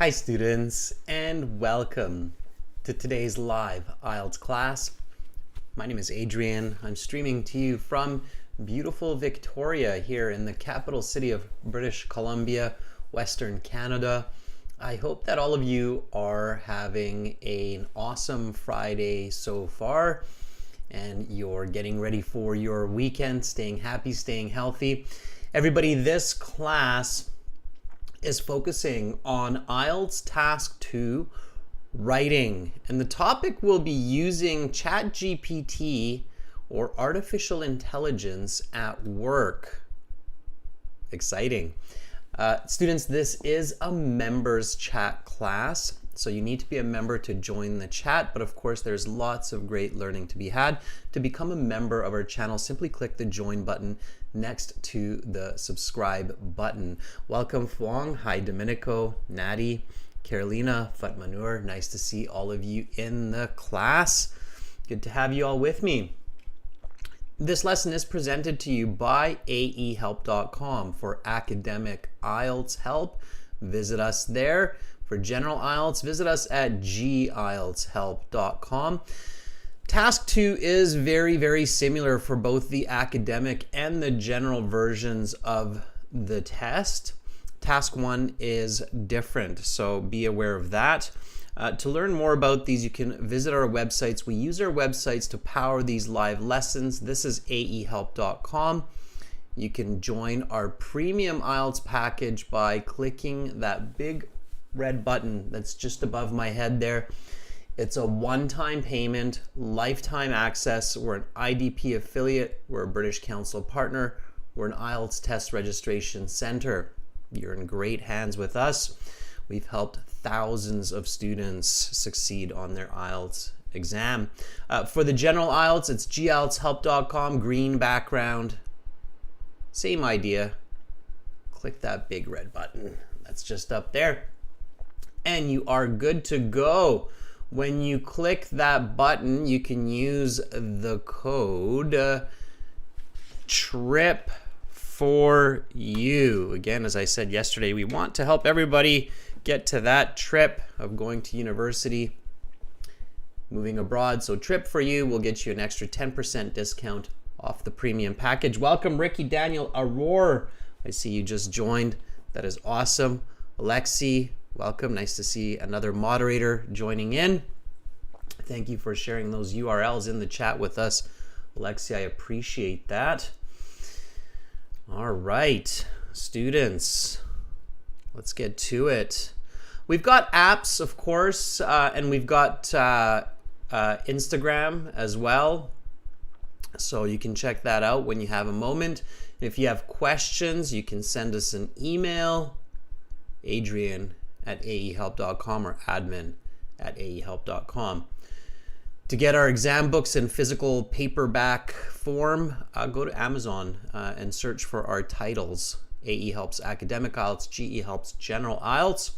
Hi students, and welcome to today's live IELTS class. My name is Adrian. I'm streaming to you from beautiful Victoria here in the capital city of British Columbia, Western Canada. I hope that all of you are having an awesome Friday so far and you're getting ready for your weekend, staying happy, staying healthy. Everybody, this class is focusing on IELTS Task 2 writing, and the topic will be using ChatGPT or artificial intelligence at work. Exciting. Students, this is a members chat class, so you need to be a member to join the chat, but of course there's lots of great learning to be had. To become a member of our channel, simply click the join button next to the subscribe button. Welcome Fuang, hi Domenico, Natty, Carolina, Fatmanur, nice to see all of you in the class. Good to have you all with me. This lesson is presented to you by aehelp.com. For academic IELTS help, visit us there. For general IELTS, visit us at gieltshelp.com. Task 2 is very, very similar for both the academic and the general versions of the test. Task 1 is different, so be aware of that. To learn more about these, you can visit our websites. We use our websites to power these live lessons. This is aehelp.com. You can join our premium IELTS package by clicking that big red button that's just above my head there. It's a one-time payment, lifetime access. We're an IDP affiliate. We're a British Council partner. We're an IELTS test registration center. You're in great hands with us. We've helped thousands of students succeed on their IELTS exam. For the general IELTS, it's gieltshelp.com, green background. Same idea. Click that big red button. That's just up there. And you are good to go. When you click that button, you can use the code TRIP for you. Again, as I said yesterday, we want to help everybody get to that trip of going to university, moving abroad. So TRIP for you will get you an extra 10% discount off the premium package. Welcome, Ricky Daniel Aurora. I see you just joined. That is awesome. Alexi, welcome. Nice to see another moderator joining in. Thank you for sharing those URLs in the chat with us. Alexi, I appreciate that. All right, students, let's get to it. We've got apps, of course, and we've got Instagram as well. So you can check that out when you have a moment. If you have questions, you can send us an email, adrian@aehelp.com or admin@aehelp.com. To get our exam books in physical paperback form, go to Amazon and search for our titles. AE Helps Academic IELTS, GE Helps General IELTS.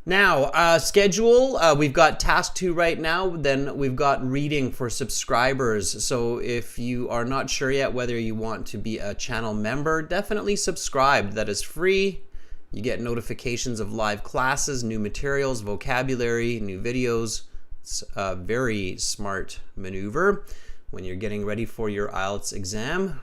Now, schedule, we've got task 2 right now, then we've got reading for subscribers. So if you are not sure yet whether you want to be a channel member, definitely subscribe. That is free. You get notifications of live classes, new materials, vocabulary, new videos. It's a very smart maneuver when you're getting ready for your IELTS exam.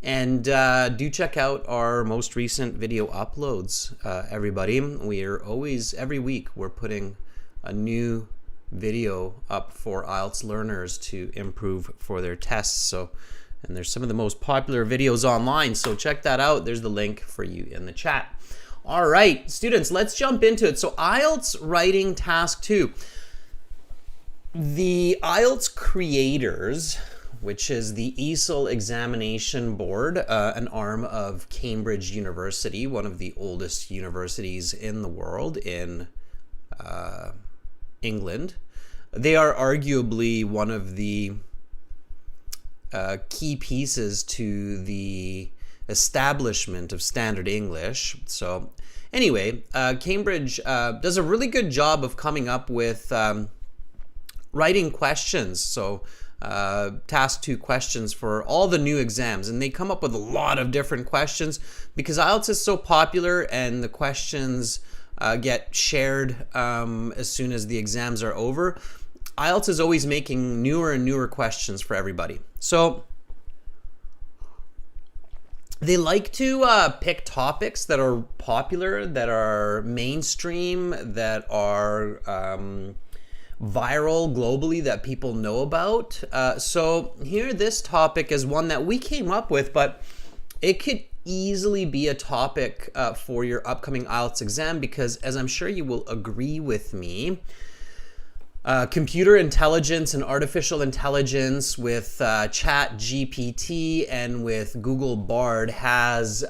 And do check out our most recent video uploads, everybody. We are always, every week, we're putting a new video up for IELTS learners to improve for their tests. So, and there's some of the most popular videos online, so check that out. There's the link for you in the chat. All right, students, let's jump into it. So IELTS writing task 2. The IELTS creators, which is the ESOL examination board, an arm of Cambridge University, one of the oldest universities in the world in England. They are arguably one of the key pieces to the establishment of standard English. So anyway, Cambridge does a really good job of coming up with writing questions. So task 2 questions for all the new exams, and they come up with a lot of different questions because IELTS is so popular and the questions get shared as soon as the exams are over. IELTS is always making newer and newer questions for everybody. So they like to pick topics that are popular, that are mainstream, that are viral globally, that people know about. So here, this topic is one that we came up with, but it could easily be a topic for your upcoming IELTS exam, because as I'm sure you will agree with me, computer intelligence and artificial intelligence with ChatGPT and with Google Bard has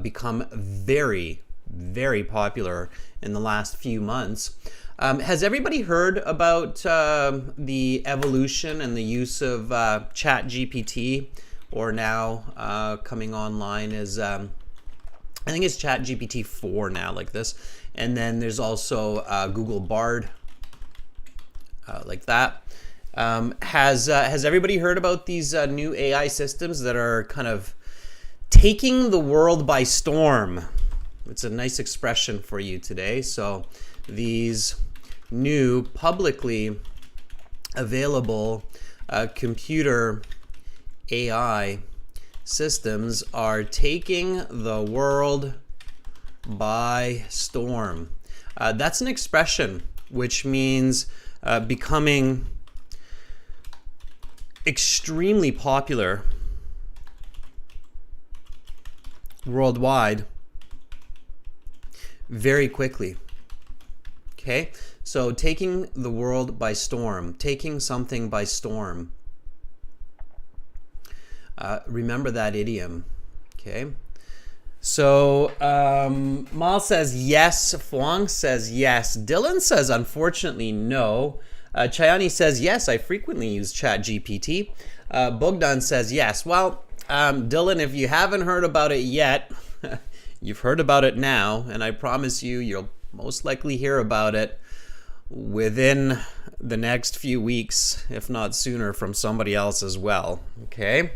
become very, very popular in the last few months. Has everybody heard about the evolution and the use of ChatGPT, or now coming online is, I think it's ChatGPT 4 now, like this. And then there's also Google Bard, like that. Has everybody heard about these new AI systems that are kind of taking the world by storm? It's a nice expression for you today. So these new publicly available computer AI systems are taking the world by storm. That's an expression which means becoming extremely popular worldwide very quickly. Okay, so taking the world by storm, taking something by storm. Remember that idiom. Okay. So Mal says yes, Fuang says yes, Dylan says unfortunately no, Chayani says yes, I frequently use ChatGPT, Bogdan says yes. Well, Dylan, if you haven't heard about it yet, you've heard about it now, and I promise you, you'll most likely hear about it within the next few weeks, if not sooner, from somebody else as well. Okay?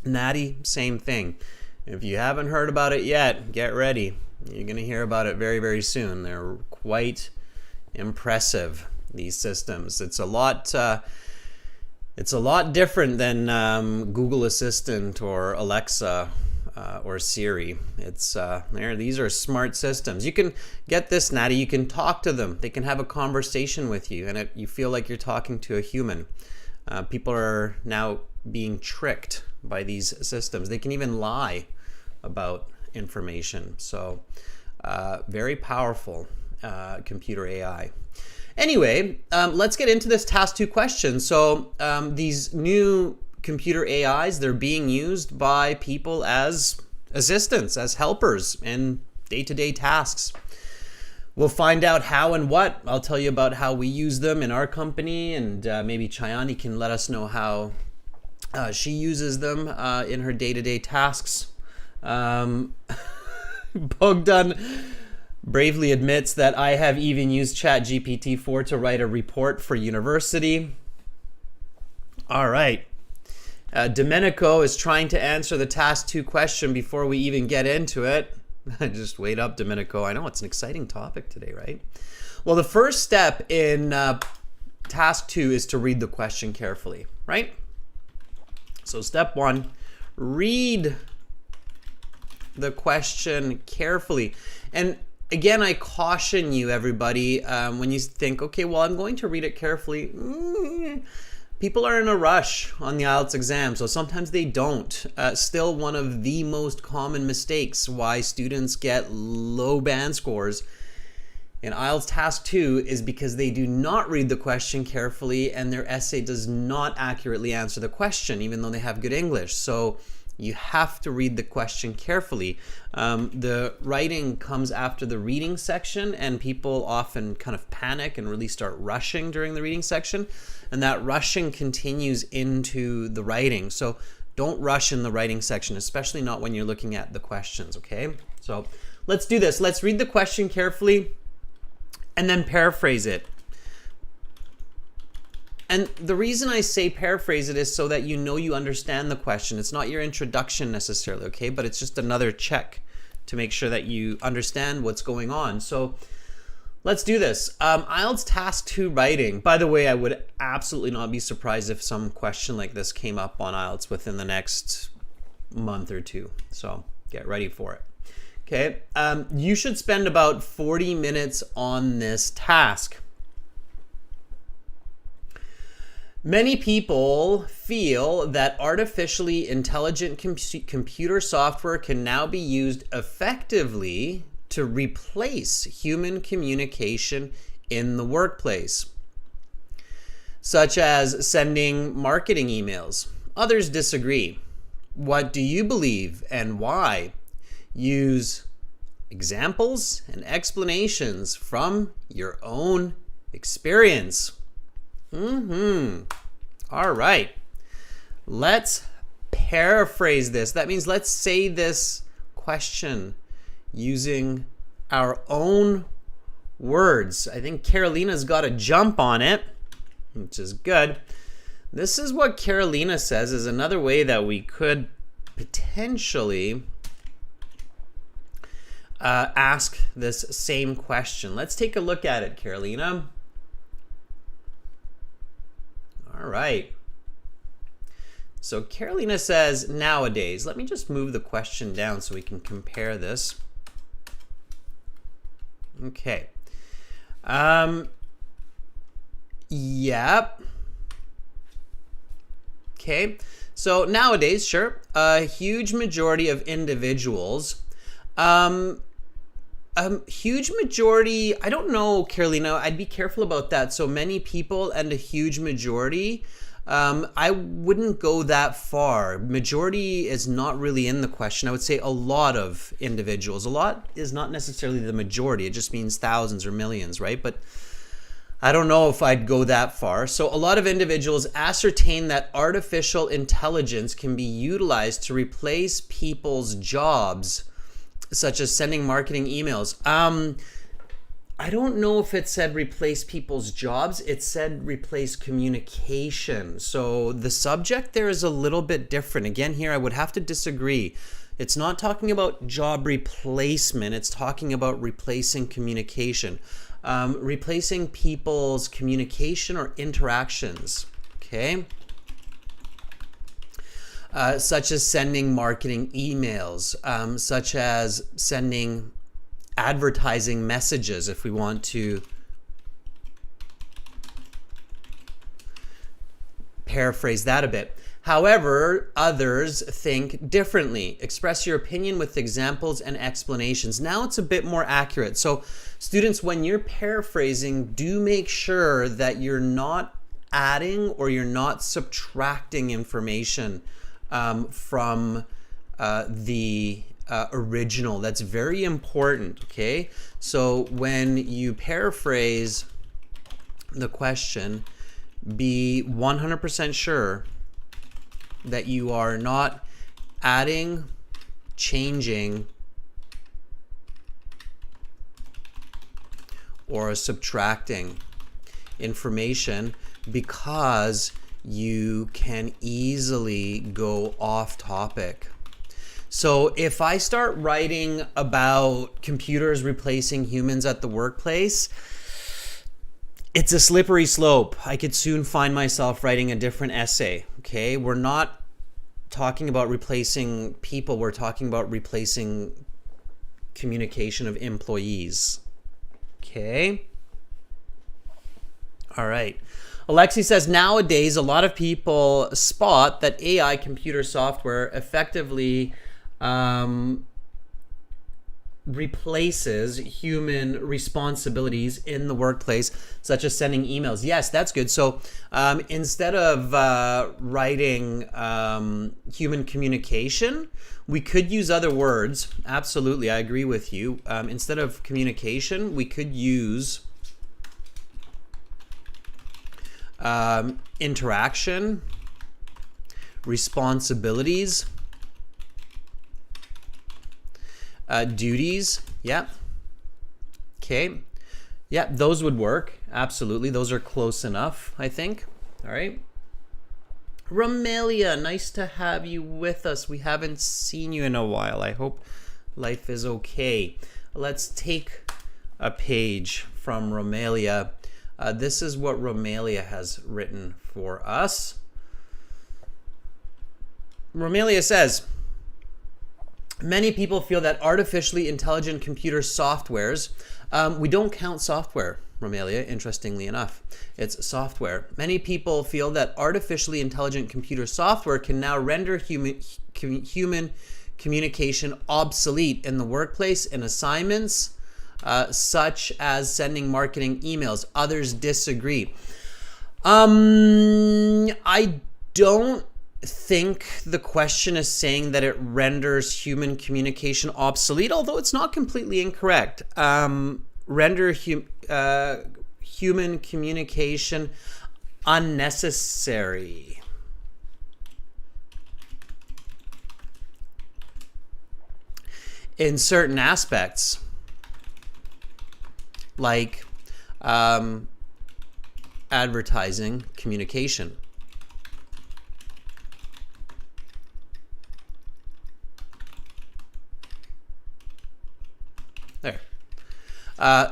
Natty, same thing. If you haven't heard about it yet, get ready. You're going to hear about it very, very soon. They're quite impressive, these systems. It's a lot different than Google Assistant or Alexa or Siri. These are smart systems. You can get this, Natty. You can talk to them. They can have a conversation with you, and you feel like you're talking to a human. People are now being tricked by these systems. They can even lie about information. So very powerful computer AI. Anyway, let's get into this task 2 question. So these new computer AIs, they're being used by people as assistants, as helpers in day-to-day tasks. We'll find out how and what. I'll tell you about how we use them in our company, and maybe Chayani can let us know how she uses them in her day-to-day tasks. Bogdan bravely admits that I have even used ChatGPT 4 to write a report for university. All right. Domenico is trying to answer the task 2 question before we even get into it. Just wait up, Domenico. I know it's an exciting topic today, right? Well, the first step in task 2 is to read the question carefully, right? So step 1, read the question carefully. And again, I caution you, everybody, when you think, okay, well, I'm going to read it carefully. People are in a rush on the IELTS exam, so sometimes they don't. Still, one of the most common mistakes why students get low band scores in IELTS Task 2 is because they do not read the question carefully and their essay does not accurately answer the question, even though they have good English. So you have to read the question carefully. The writing comes after the reading section, and people often kind of panic and really start rushing during the reading section, and that rushing continues into the writing. So don't rush in the writing section, especially not when you're looking at the questions, okay? So let's do this. Let's read the question carefully and then paraphrase it. And the reason I say paraphrase it is so that you know you understand the question. It's not your introduction necessarily, okay? But it's just another check to make sure that you understand what's going on. So let's do this. IELTS Task 2 writing. By the way, I would absolutely not be surprised if some question like this came up on IELTS within the next month or two. So get ready for it. Okay, you should spend about 40 minutes on this task. Many people feel that artificially intelligent computer software can now be used effectively to replace human communication in the workplace, such as sending marketing emails. Others disagree. What do you believe and why? Use examples and explanations from your own experience. All right. Let's paraphrase this. That means let's say this question using our own words. I think Carolina's got a jump on it, which is good. This is what Carolina says is another way that we could potentially ask this same question. Let's take a look at it, Carolina. All right. So Carolina says, nowadays. Let me just move the question down so we can compare this. Okay. Yep. Okay. So nowadays, sure, a huge majority of individuals, huge majority, I don't know, Carolina, I'd be careful about that. So many people and a huge majority, I wouldn't go that far. Majority is not really in the question. I would say a lot of individuals. A lot is not necessarily the majority. It just means thousands or millions, right? But I don't know if I'd go that far. So a lot of individuals ascertain that artificial intelligence can be utilized to replace people's jobs, such as sending marketing emails. I don't know if it said replace people's jobs. It said replace communication. So the subject there is a little bit different. Again, here I would have to disagree. It's not talking about job replacement. It's talking about replacing communication. Replacing people's communication or interactions. Okay. Such as sending marketing emails, such as sending advertising messages, if we want to paraphrase that a bit. However, others think differently. Express your opinion with examples and explanations. Now it's a bit more accurate. So students, when you're paraphrasing, do make sure that you're not adding or you're not subtracting information from the original. That's very important, okay? So when you paraphrase the question, be 100% sure that you are not adding, changing, or subtracting information, because you can easily go off topic. So if I start writing about computers replacing humans at the workplace, it's a slippery slope. I could soon find myself writing a different essay, okay? We're not talking about replacing people. We're talking about replacing communication of employees, okay? All right. Alexi says, nowadays, a lot of people spot that AI computer software effectively replaces human responsibilities in the workplace, such as sending emails. Yes, that's good. So instead of writing human communication, we could use other words. Absolutely, I agree with you. Instead of communication, we could use interaction, responsibilities, duties. Yeah. Okay. Yeah, those would work. Absolutely. Those are close enough, I think. All right. Romelia, nice to have you with us. We haven't seen you in a while. I hope Life is okay. Let's take a page from Romelia. This is what Romelia has written for us. Romelia says, many people feel that artificially intelligent computer softwares, we don't count software, Romelia, interestingly enough. It's software. Many people feel that artificially intelligent computer software can now render human communication obsolete in the workplace, in assignments, such as sending marketing emails. Others disagree. I don't think the question is saying that it renders human communication obsolete, although it's not completely incorrect. Render human communication unnecessary. In certain aspects, like advertising communication. There.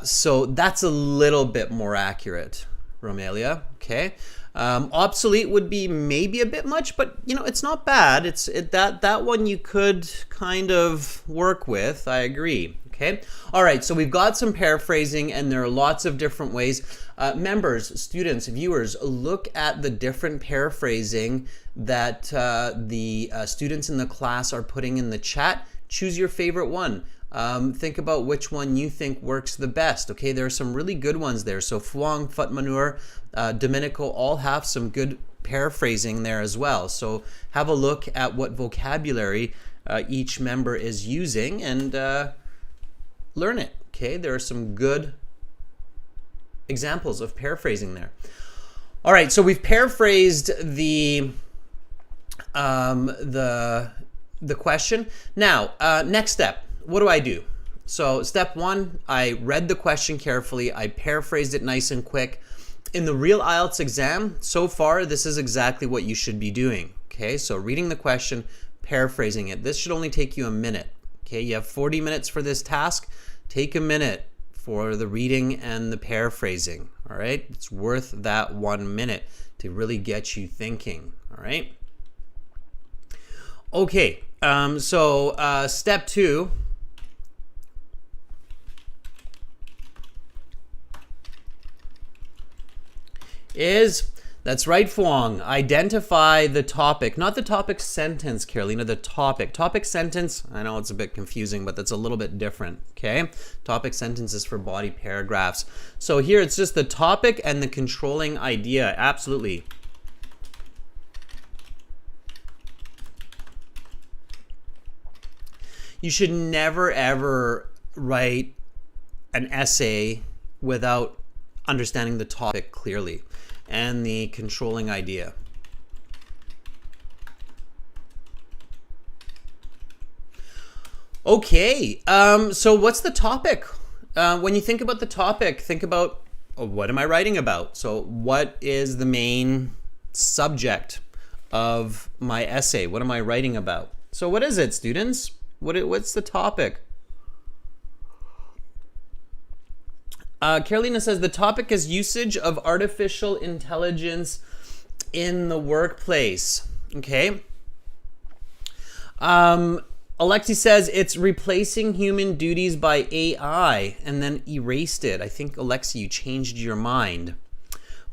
So that's a little bit more accurate, Romelia. Okay. Obsolete would be maybe a bit much, but you know, it's not bad. That one you could kind of work with. I agree. Okay. All right. So we've got some paraphrasing, and there are lots of different ways. Members, students, viewers, look at the different paraphrasing that the students in the class are putting in the chat. Choose your favorite one. Think about which one you think works the best. Okay, there are some really good ones there. So Fuang, Futmanur, Domenico all have some good paraphrasing there as well. So have a look at what vocabulary each member is using and learn it. Okay, there are some good examples of paraphrasing there. All right, so we've paraphrased the question. Now, next step. What do I do? So step one, I read the question carefully. I paraphrased it nice and quick. In the real IELTS exam, so far, this is exactly what you should be doing. Okay, so reading the question, paraphrasing it. This should only take you a minute. Okay, you have 40 minutes for this task. Take a minute for the reading and the paraphrasing. All right, it's worth that 1 minute to really get you thinking. All right. Okay, so step two. That's right, Fuang. Identify the topic, not the topic sentence, Carolina, the topic. Topic sentence, I know it's a bit confusing, but that's a little bit different, okay? Topic sentence is for body paragraphs. So here it's just the topic and the controlling idea, absolutely. You should never, ever write an essay without understanding the topic clearly and the controlling idea. Okay, so what's the topic? When you think about the topic, think about, what am I writing about? So what is the main subject of my essay? What am I writing about? So what is it, students? What's the topic? Carolina says the topic is usage of artificial intelligence in the workplace. Okay. Alexi says it's replacing human duties by AI and then erased it. I think, Alexi, you changed your mind.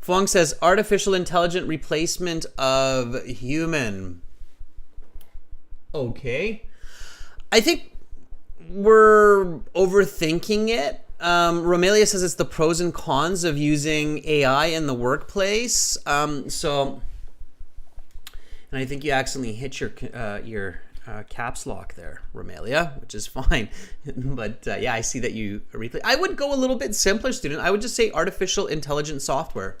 Fuang says artificial intelligent replacement of human. Okay. I think we're overthinking it. Romelia says it's the pros and cons of using AI in the workplace. And I think you accidentally hit your caps lock there, Romelia, which is fine. But yeah, I see that you replay. I would go a little bit simpler, student. I would just say artificial intelligence software.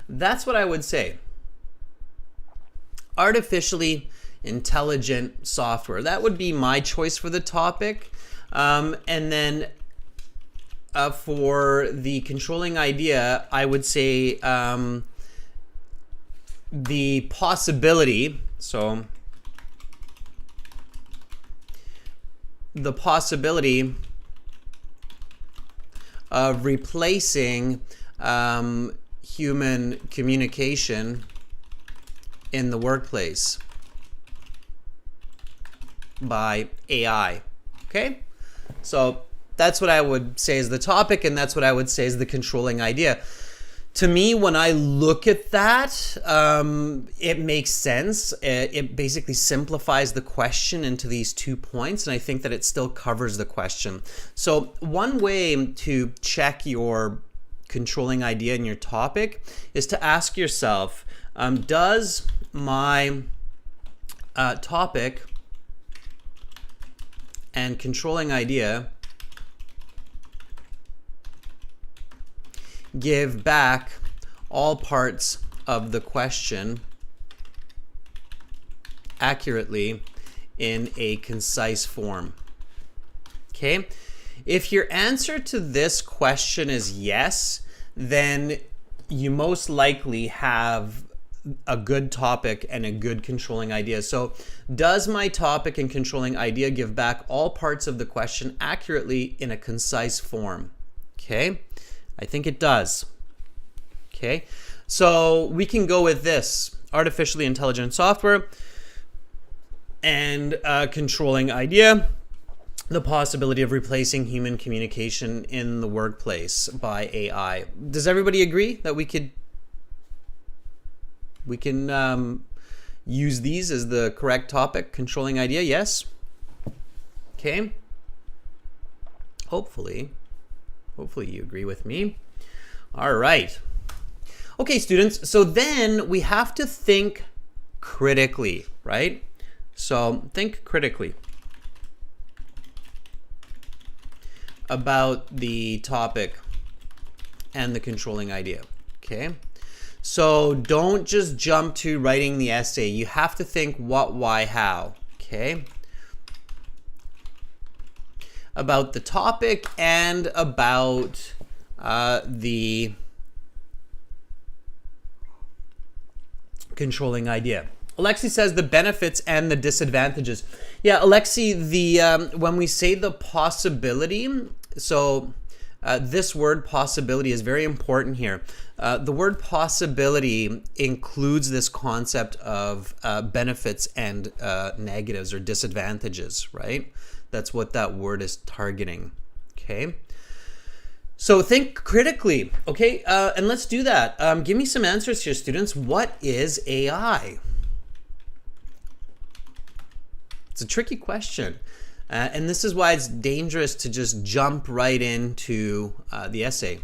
That's what I would say. Artificially intelligent software. That would be my choice for the topic. And then for the controlling idea, I would say the possibility, so the possibility of replacing human communication in the workplace by AI. Okay? So that's what I would say is the topic, and that's what I would say is the controlling idea. To me, when I look at that, it makes sense. It basically simplifies the question into these 2 points, and I think that it still covers the question. So one way to check your controlling idea in your topic is to ask yourself, does my topic and controlling idea give back all parts of the question accurately in a concise form? Okay? If your answer to this question is yes, then you most likely have a good topic and a good controlling idea. So, does my topic and controlling idea give back all parts of the question accurately in a concise form? Okay? I think it does. Okay? So, we can go with this: artificially intelligent software and controlling idea, the possibility of replacing human communication in the workplace by AI. Does everybody agree that we can use these as the correct topic, controlling idea? Yes? Okay. Hopefully you agree with me. All right. Okay, students, so then we have to think critically, right? So think critically about the topic and the controlling idea, okay? So don't just jump to writing the essay. You have to think what, why, how, okay? About the topic and about the controlling idea. Alexi says the benefits and the disadvantages. Yeah, Alexi, the when we say the possibility, so this word possibility is very important here. The word possibility includes this concept of benefits and negatives or disadvantages, right? That's what that word is targeting, okay? So think critically, okay? And let's do that. Give me some answers here, students. What is AI? It's a tricky question. And this is why it's dangerous to just jump right into the essay.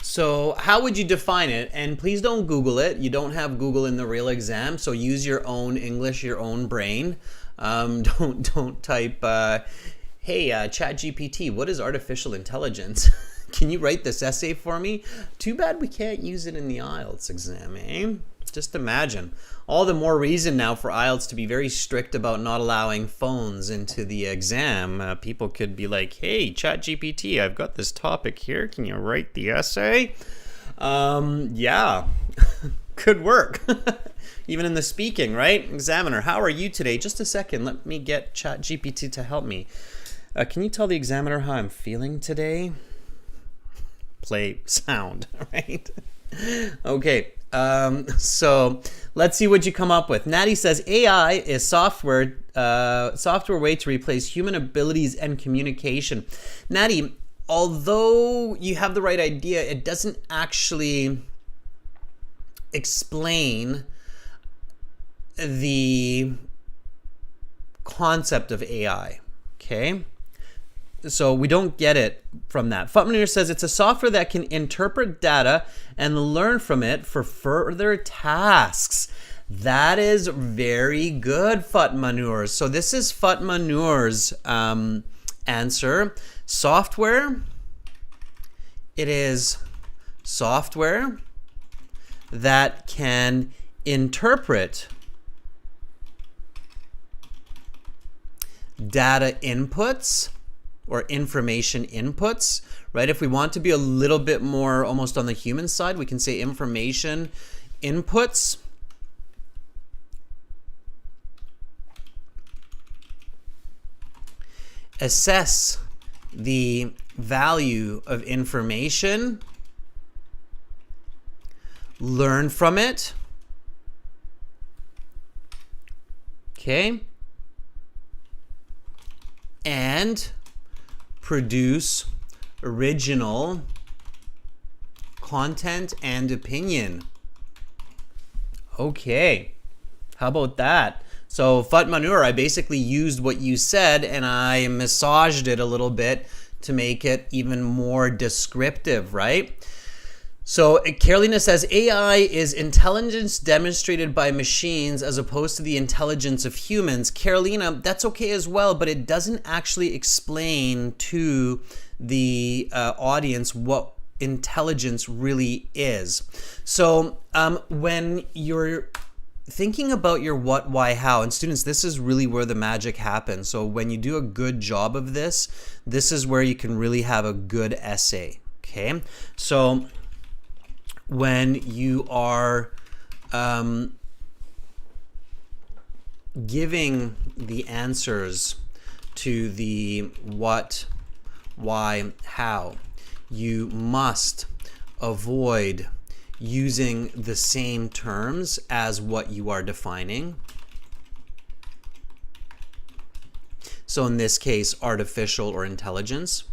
So how would you define it? And please don't Google it. You don't have Google in the real exam, so use your own English, your own brain. Don't type, hey, ChatGPT, what is artificial intelligence? Can you write this essay for me? Too bad we can't use it in the IELTS exam, eh? Just imagine. All the more reason now for IELTS to be very strict about not allowing phones into the exam. People could be like, hey, ChatGPT, I've got this topic here. Can you write the essay? Yeah, could work. Even in the speaking, right? Examiner, how are you today? Just a second. Let me get ChatGPT to help me. Can you tell the examiner how I'm feeling today? Play sound, right? Okay, so let's see what you come up with. Natty says AI is software way to replace human abilities and communication. Natty, although you have the right idea, it doesn't actually explain the concept of AI, okay? So we don't get it from that. Futmanur says it's a software that can interpret data and learn from it for further tasks. That is very good, Futmanur. So this is Futmanur's answer. Software. It is software that can interpret data inputs or information inputs, right? If we want to be a little bit more almost on the human side, we can say information inputs. Assess the value of information. Learn from it. Okay. And produce original content and opinion. Okay. How about that? So Fat Manure, I basically used what you said and I massaged it a little bit to make it even more descriptive, right? So Carolina says AI is intelligence demonstrated by machines as opposed to the intelligence of humans. Carolina, that's okay as well, but it doesn't actually explain to the audience what intelligence really is. So when you're thinking about your what, why, how, and students, this is really where the magic happens. So when you do a good job of this, this is where you can really have a good essay, okay? So when you are giving the answers to the what, why, how, you must avoid using the same terms as what you are defining. So in this case, artificial or intelligence.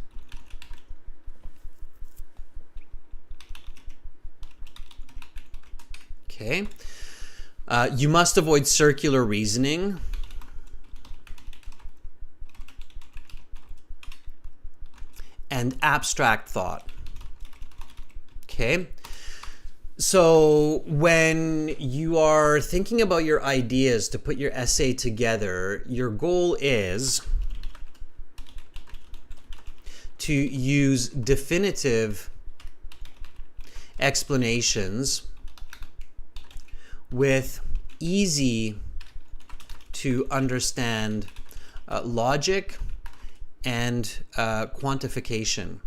Okay. You must avoid circular reasoning. And abstract thought. Okay. So when you are thinking about your ideas to put your essay together, your goal is to use definitive explanations with easy to understand logic and quantification.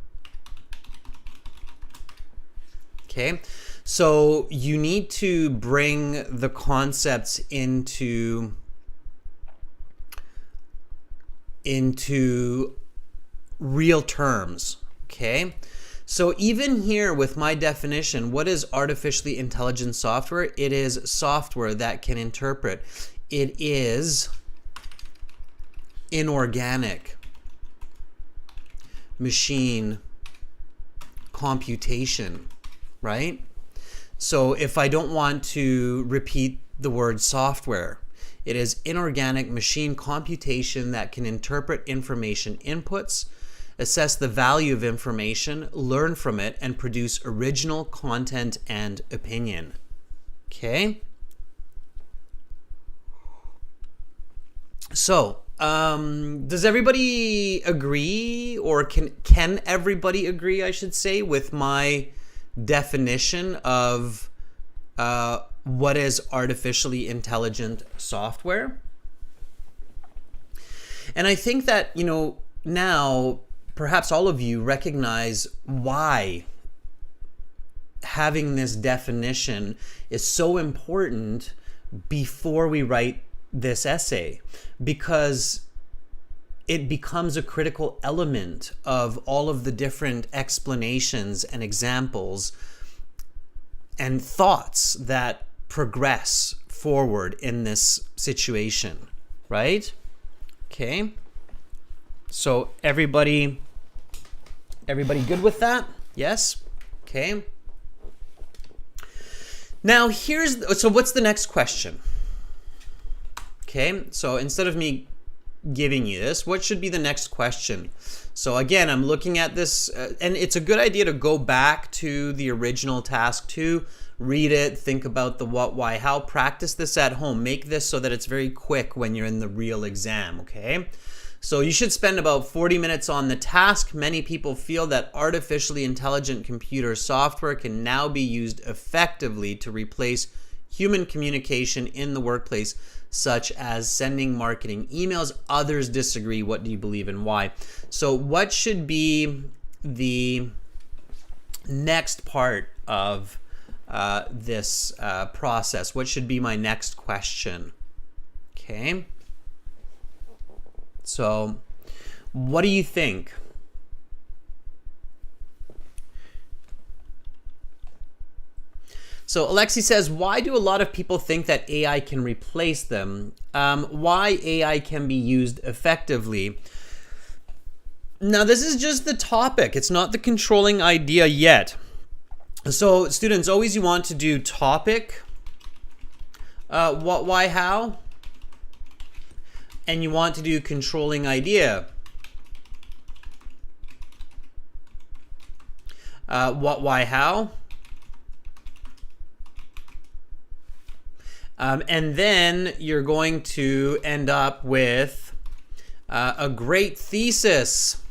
Okay. So you need to bring the concepts into real terms, okay? So even here with my definition, what is artificially intelligent software? It is software that can interpret. It is inorganic machine computation, right? So if I don't want to repeat the word software, it is inorganic machine computation that can interpret information inputs, assess the value of information, learn from it, and produce original content and opinion. Okay? So, does everybody agree, or can everybody agree, I should say, with my definition of what is artificially intelligent software? And I think that, you know, now perhaps all of you recognize why having this definition is so important before we write this essay, because it becomes a critical element of all of the different explanations and examples and thoughts that progress forward in this situation, right? Okay. So everybody good with that? Yes? Okay. Now so what's the next question? Okay, so instead of me giving you this, what should be the next question? So again, I'm looking at this, and it's a good idea to go back to the original task 2, read it, think about the what, why, how, practice this at home. Make this so that it's very quick when you're in the real exam, okay? So you should spend about 40 minutes on the task. Many people feel that artificially intelligent computer software can now be used effectively to replace human communication in the workplace, such as sending marketing emails. Others disagree. What do you believe and why? So what should be the next part of this process? What should be my next question? Okay. So what do you think? So Alexi says, why do a lot of people think that AI can replace them? Why AI can be used effectively? Now, this is just the topic. It's not the controlling idea yet. So students, always you want to do topic, what, why, how, and you want to do controlling idea. What, why, how. And then you're going to end up with a great thesis.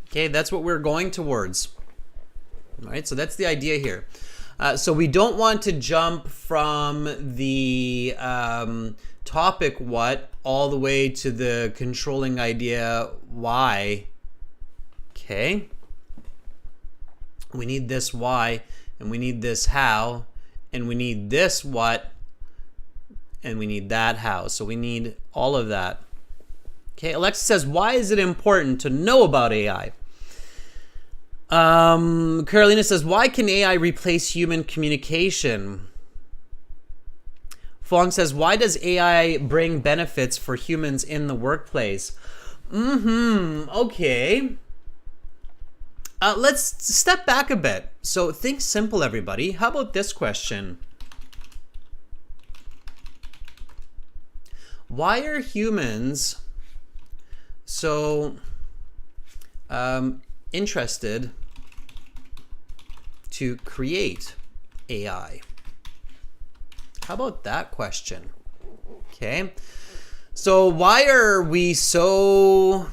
Okay, that's what we're going towards. All right, so that's the idea here. So we don't want to jump from the topic what all the way to the controlling idea why. Okay. We need this why, and we need this how, and we need this what, and we need that how. So we need all of that. Okay, Alexa says, why is it important to know about AI? Carolina says, why can AI replace human communication? Fong says, why does AI bring benefits for humans in the workplace? Okay. Let's step back a bit. So think simple, everybody. How about this question? Why are humans so interested to create AI? How about that question? Okay. So why are we so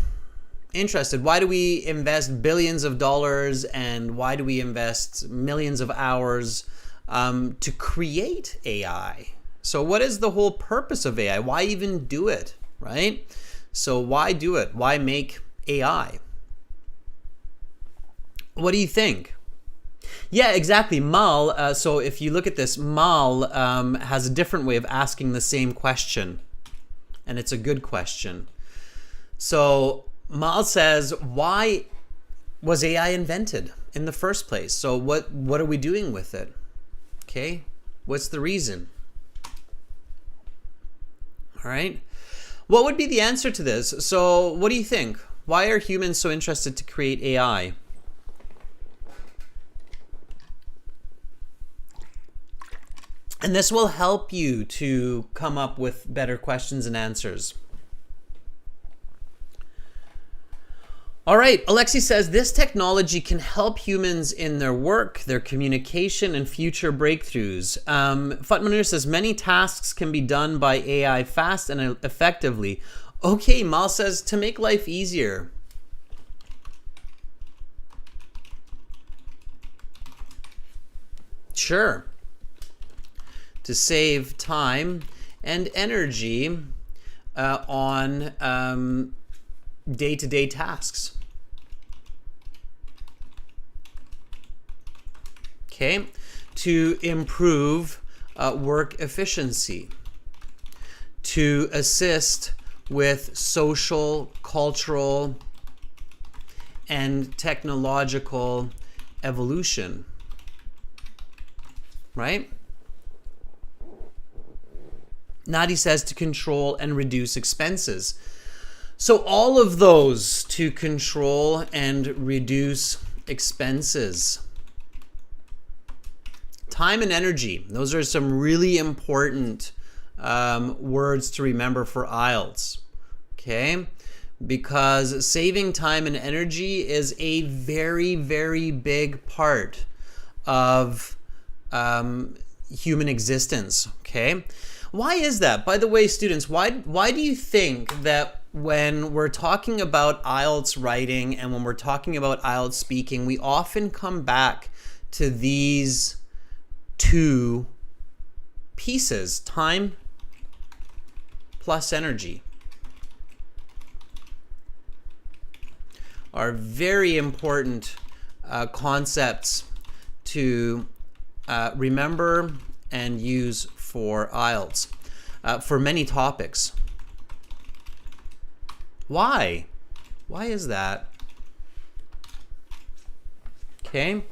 interested? Why do we invest billions of dollars, and why do we invest millions of hours to create AI? So what is the whole purpose of AI? Why even do it, right? So why do it? Why make AI? What do you think? Yeah, exactly. Mal, so if you look at this, Mal has a different way of asking the same question, and it's a good question. So Mal says, why was AI invented in the first place? So what are we doing with it? Okay, what's the reason? All right, what would be the answer to this? So what do you think? Why are humans so interested to create AI? And this will help you to come up with better questions and answers. All right, Alexi says, this technology can help humans in their work, their communication, and future breakthroughs. Fatmanur says, many tasks can be done by AI fast and effectively. Okay, Mal says, to make life easier. Sure. To save time and energy on day-to-day tasks. Okay, to improve work efficiency, to assist with social, cultural, and technological evolution, right? Nadi says to control and reduce expenses. So all of those to control and reduce expenses. Time and energy. Those are some really important words to remember for IELTS. Okay? Because saving time and energy is a very, very big part of human existence. Okay? Why is that? By the way, students, why do you think that when we're talking about IELTS writing and when we're talking about IELTS speaking, we often come back to these two pieces, time plus energy, are very important concepts to remember and use for IELTS for many topics. Why? Why is that? Okay.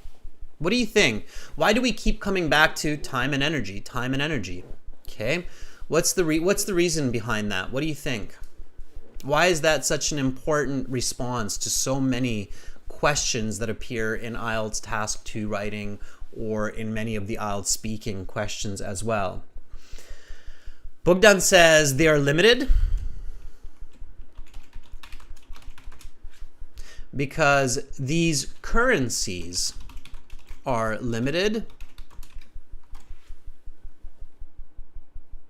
What do you think? Why do we keep coming back to time and energy, time and energy? Okay. What's the reason behind that? What do you think? Why is that such an important response to so many questions that appear in IELTS Task 2 writing or in many of the IELTS speaking questions as well? Bogdan says they are limited because these currencies are limited.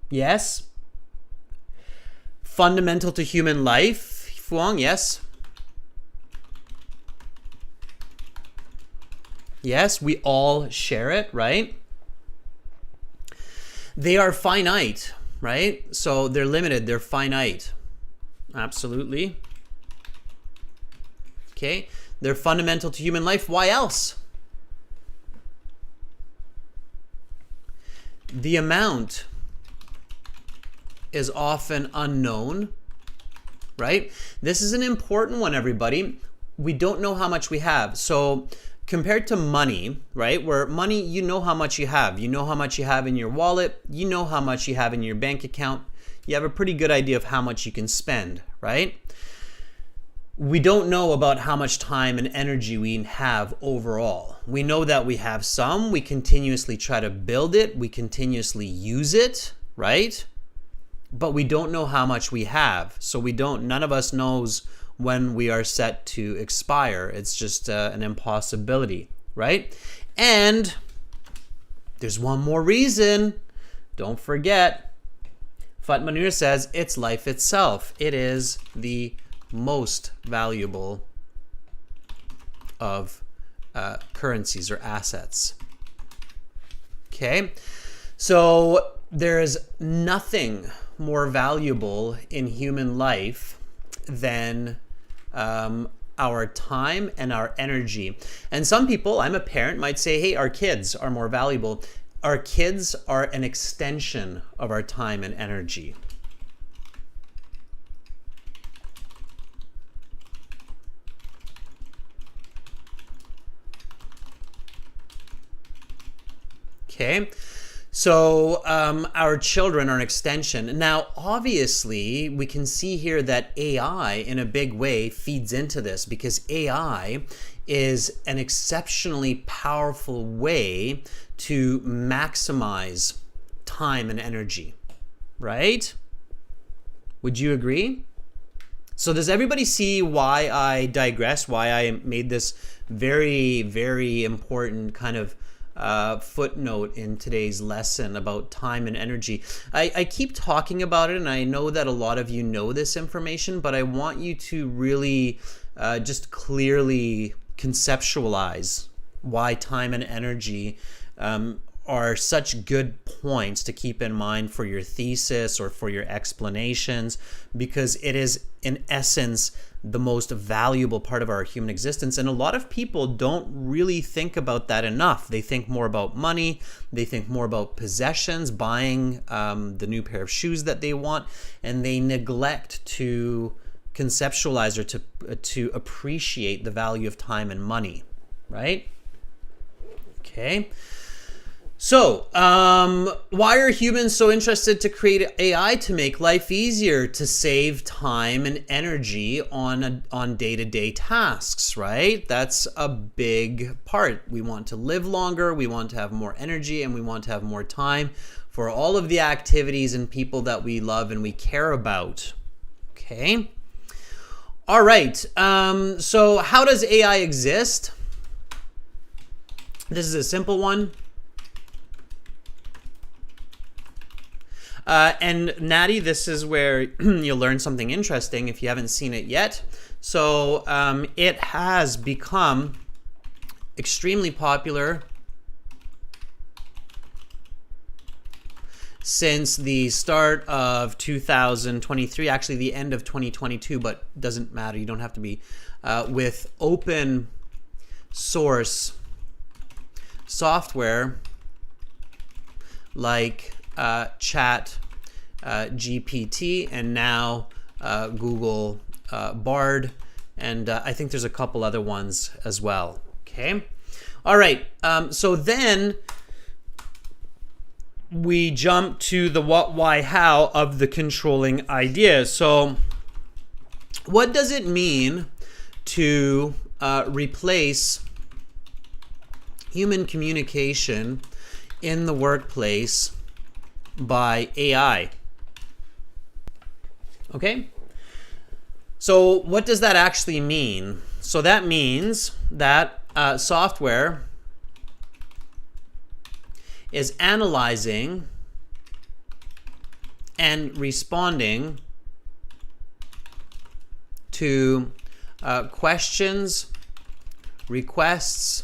Yes. Fundamental to human life. Fuang, yes. Yes, we all share it, right? They are finite, right? So they're limited, they're finite. Absolutely. Okay, they're fundamental to human life. Why else? The amount is often unknown, right? This is an important one, everybody. We don't know how much we have. So compared to money, right? Where money, you know how much you have. You know how much you have in your wallet. You know how much you have in your bank account. You have a pretty good idea of how much you can spend, right? We don't know about how much time and energy we have overall. We know that we have some. We continuously try to build it. We continuously use it, right? But we don't know how much we have. So none of us knows when we are set to expire. It's just an impossibility, right? And there's one more reason. Don't forget, Fatmanur says it's life itself. It is the most valuable of currencies or assets. Okay, so there is nothing more valuable in human life than our time and our energy. And some people, I'm a parent, might say, hey, our kids are more valuable. Our kids are an extension of our time and energy. Okay, so our children are an extension. Now, obviously, we can see here that AI in a big way feeds into this because AI is an exceptionally powerful way to maximize time and energy, right? Would you agree? So does everybody see why I digress, why I made this very, very important kind of footnote in today's lesson about time and energy? I keep talking about it, and I know that a lot of you know this information, but I want you to really just clearly conceptualize why time and energy are such good points to keep in mind for your thesis or for your explanations, because it is in essence the most valuable part of our human existence. And a lot of people don't really think about that enough. They think more about money, they think more about possessions, buying the new pair of shoes that they want, and they neglect to conceptualize or to appreciate the value of time and money, right? Okay. So, why are humans so interested to create AI to make life easier, to save time and energy on day-to-day tasks, right? That's a big part. We want to live longer, we want to have more energy, and we want to have more time for all of the activities and people that we love and we care about. Okay. All right. So how does AI exist? This is a simple one. And Natty, this is where you'll learn something interesting if you haven't seen it yet. So it has become extremely popular since the start of 2023, actually the end of 2022, but doesn't matter, you don't have to be, with open source software like ChatGPT and now Google Bard, and I think there's a couple other ones as well. Okay, all right. So then we jump to the what, why, how of the controlling idea. So what does it mean to replace human communication in the workplace by AI? Okay, so what does that actually mean? So that means that software is analyzing and responding to questions, requests,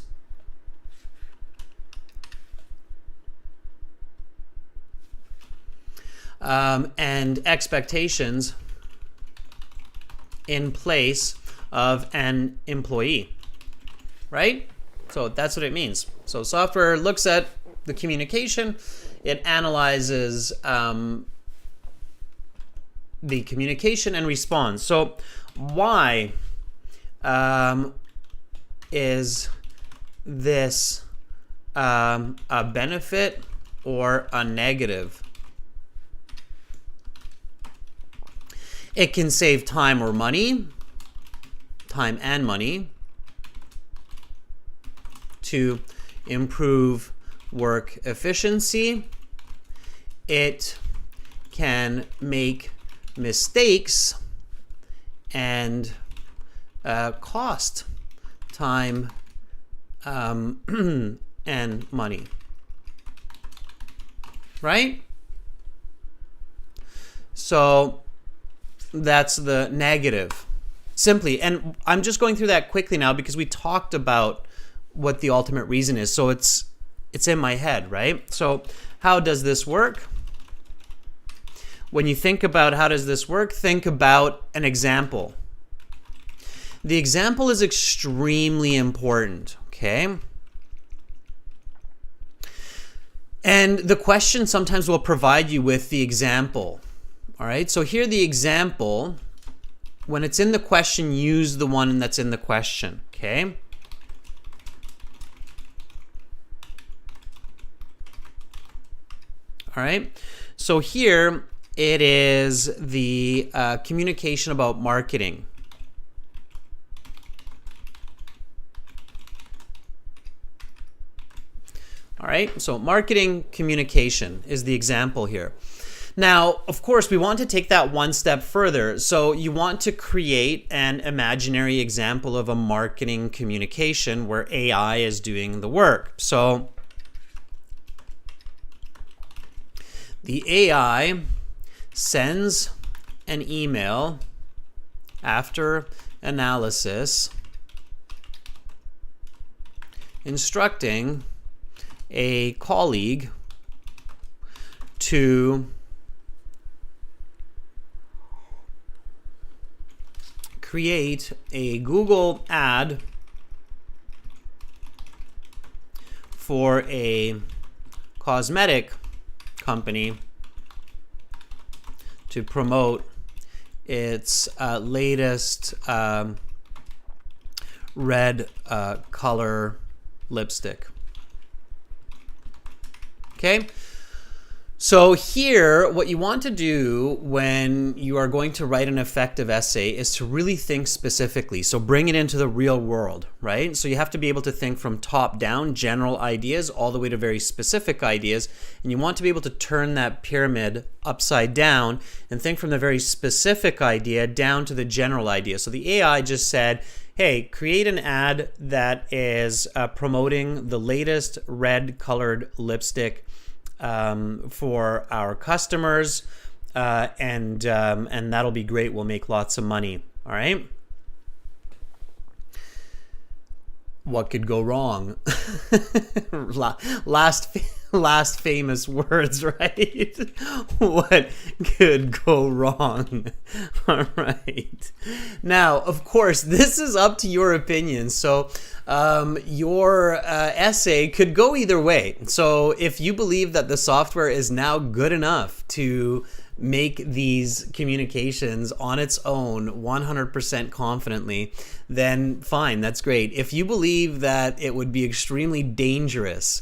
and expectations in place of an employee, right? So that's what it means. So software looks at the communication, it analyzes the communication and responds. So why is this a benefit or a negative? It can save time or money, time and money, to improve work efficiency. It can make mistakes and cost time and money, right? So that's the negative, simply. And I'm just going through that quickly now because we talked about what the ultimate reason is. So it's in my head, right? So how does this work? When you think about how does this work, think about an example. The example is extremely important, okay? And the question sometimes will provide you with the example. All right, so here the example, when it's in the question, use the one that's in the question, okay? All right, so here it is the communication about marketing. All right, so marketing communication is the example here. Now, of course, we want to take that one step further. So you want to create an imaginary example of a marketing communication where AI is doing the work. So the AI sends an email after analysis instructing a colleague to create a Google ad for a cosmetic company to promote its latest red color lipstick. Okay, so here what you want to do when you are going to write an effective essay is to really think specifically. So bring it into the real world, right? So you have to be able to think from top down, general ideas, all the way to very specific ideas. And you want to be able to turn that pyramid upside down and think from the very specific idea down to the general idea. So the AI just said, hey, create an ad that is promoting the latest red colored lipstick for our customers, and that'll be great. We'll make lots of money. All right. What could go wrong? last famous words, right? What could go wrong? All right. Now, of course, this is up to your opinion. So your essay could go either way. So if you believe that the software is now good enough to make these communications on its own 100% confidently, then fine, that's great. If you believe that it would be extremely dangerous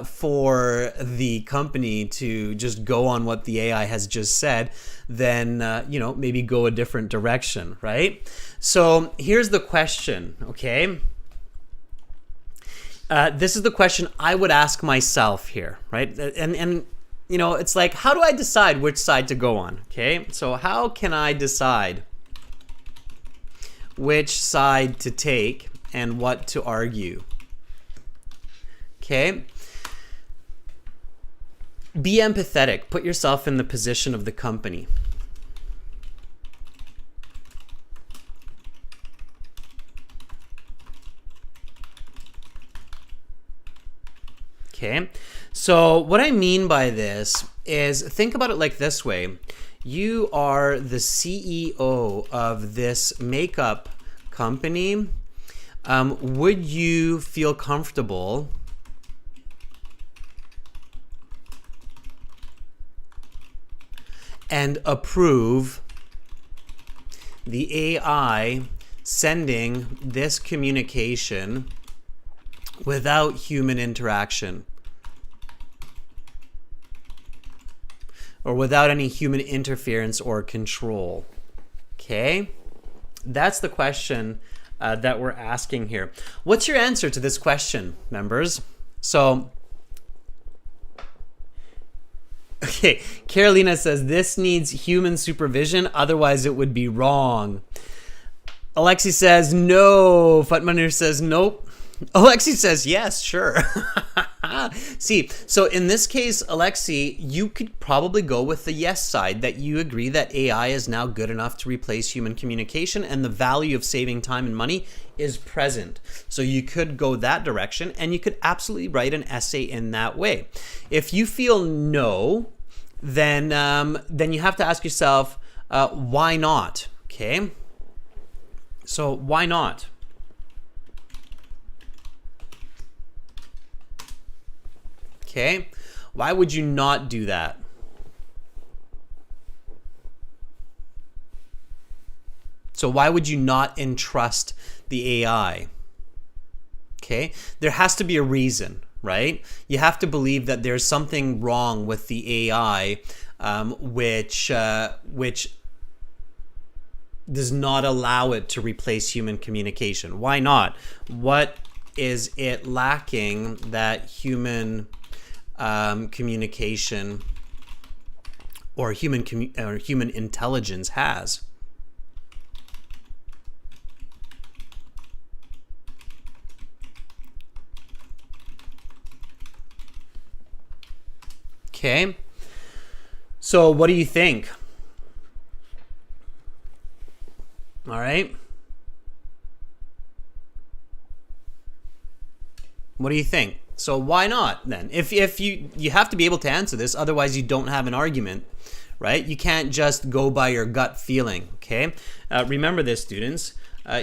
for the company to just go on what the AI has just said, then maybe go a different direction, right? So here's the question, okay? This is the question I would ask myself here, right? And it's like, how do I decide which side to go on? Okay, so how can I decide which side to take and what to argue? Okay, be empathetic. Put yourself in the position of the company. Okay, so what I mean by this is, think about it like this way. You are the CEO of this makeup company. Would you feel comfortable and approve the AI sending this communication without human interaction, or without any human interference or control? Okay, that's the question that we're asking here. What's your answer to this question, members? So, okay, Carolina says this needs human supervision, otherwise it would be wrong. Alexi says no. Fatmanir says nope. Alexi says yes, sure. See, so in this case, Alexi, you could probably go with the yes side, that you agree that AI is now good enough to replace human communication and the value of saving time and money is present. So you could go that direction, and you could absolutely write an essay in that way. If you feel no, then you have to ask yourself, why not? Okay, so why not? Okay, why would you not do that? So why would you not entrust the AI? Okay, there has to be a reason, right? You have to believe that there's something wrong with the AI, which does not allow it to replace human communication. Why not? What is it lacking that human communication or human intelligence has? Okay, so what do you think? All right, what do you think? So why not then? If you have to be able to answer this, otherwise you don't have an argument, right? You can't just go by your gut feeling, okay? Remember this, students.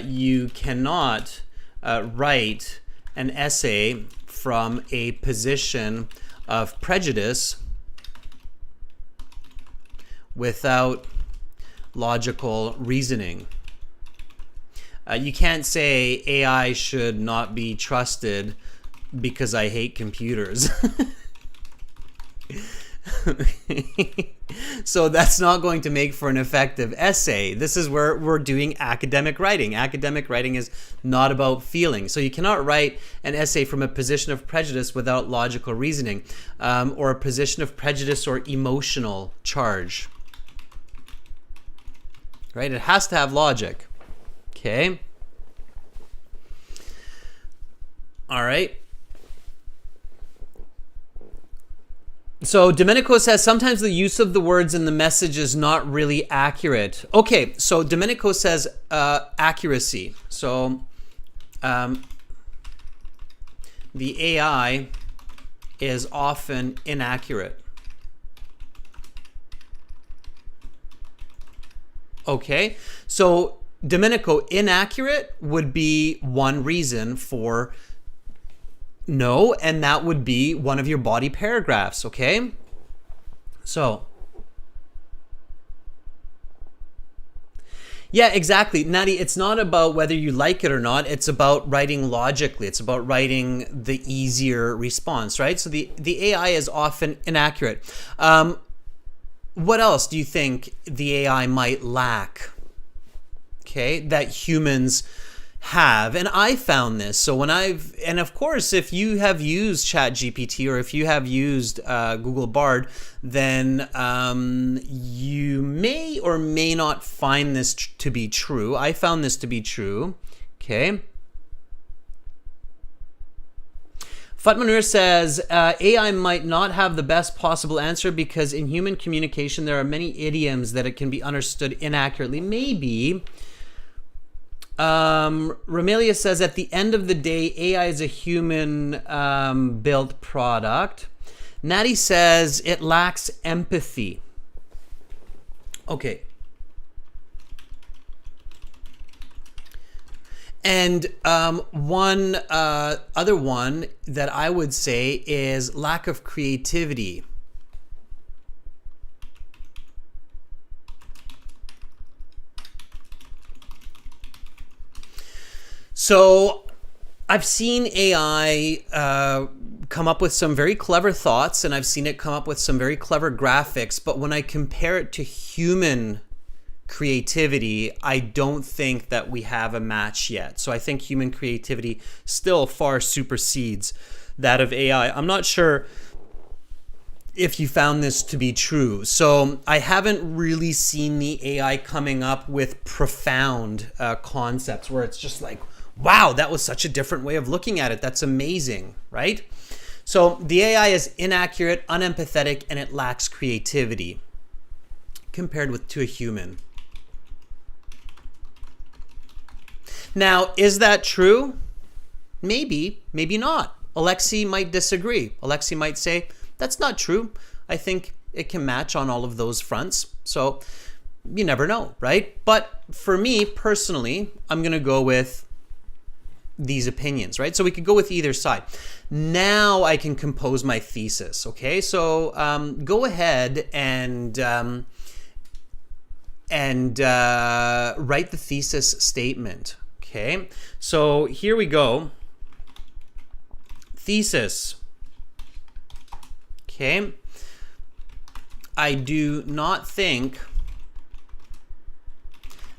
You cannot write an essay from a position of prejudice without logical reasoning. You can't say AI should not be trusted because I hate computers. So that's not going to make for an effective essay. This is where we're doing academic writing. Academic writing is not about feeling. So you cannot write an essay from a position of prejudice without logical reasoning, or a position of prejudice or emotional charge. Right? It has to have logic. Okay? All right. So Domenico says sometimes the use of the words in the message is not really accurate. Okay, so Domenico says accuracy. So the AI is often inaccurate. Okay, so Domenico, inaccurate would be one reason for no, and that would be one of your body paragraphs, okay? So, yeah, exactly. Natty, it's not about whether you like it or not. It's about writing logically. It's about writing the easier response, right? So the AI is often inaccurate. What else do you think the AI might lack? Okay, that humans have. And I found this. So and of course, if you have used ChatGPT or if you have used Google Bard, then you may or may not find this to be true. I found this to be true. Okay. Fatmanur says, AI might not have the best possible answer because in human communication, there are many idioms that it can be understood inaccurately. Maybe. Romelia says, at the end of the day, AI is a human built product. Natty says, it lacks empathy. Okay. And one other one that I would say is lack of creativity. So I've seen AI come up with some very clever thoughts, and I've seen it come up with some very clever graphics, but when I compare it to human creativity, I don't think that we have a match yet. So I think human creativity still far supersedes that of AI. I'm not sure if you found this to be true. So I haven't really seen the AI coming up with profound concepts where it's just like, wow, that was such a different way of looking at it. That's amazing, right? So the AI is inaccurate, unempathetic, and it lacks creativity compared to a human. Now, is that true? Maybe, maybe not. Alexi might disagree. Alexi might say, that's not true. I think it can match on all of those fronts. So you never know, right? But for me personally, I'm going to go with these opinions, right? So we could go with either side. Now I can compose my thesis, okay? So go ahead and write the thesis statement. Okay, so here we go. Thesis. Okay. I do not think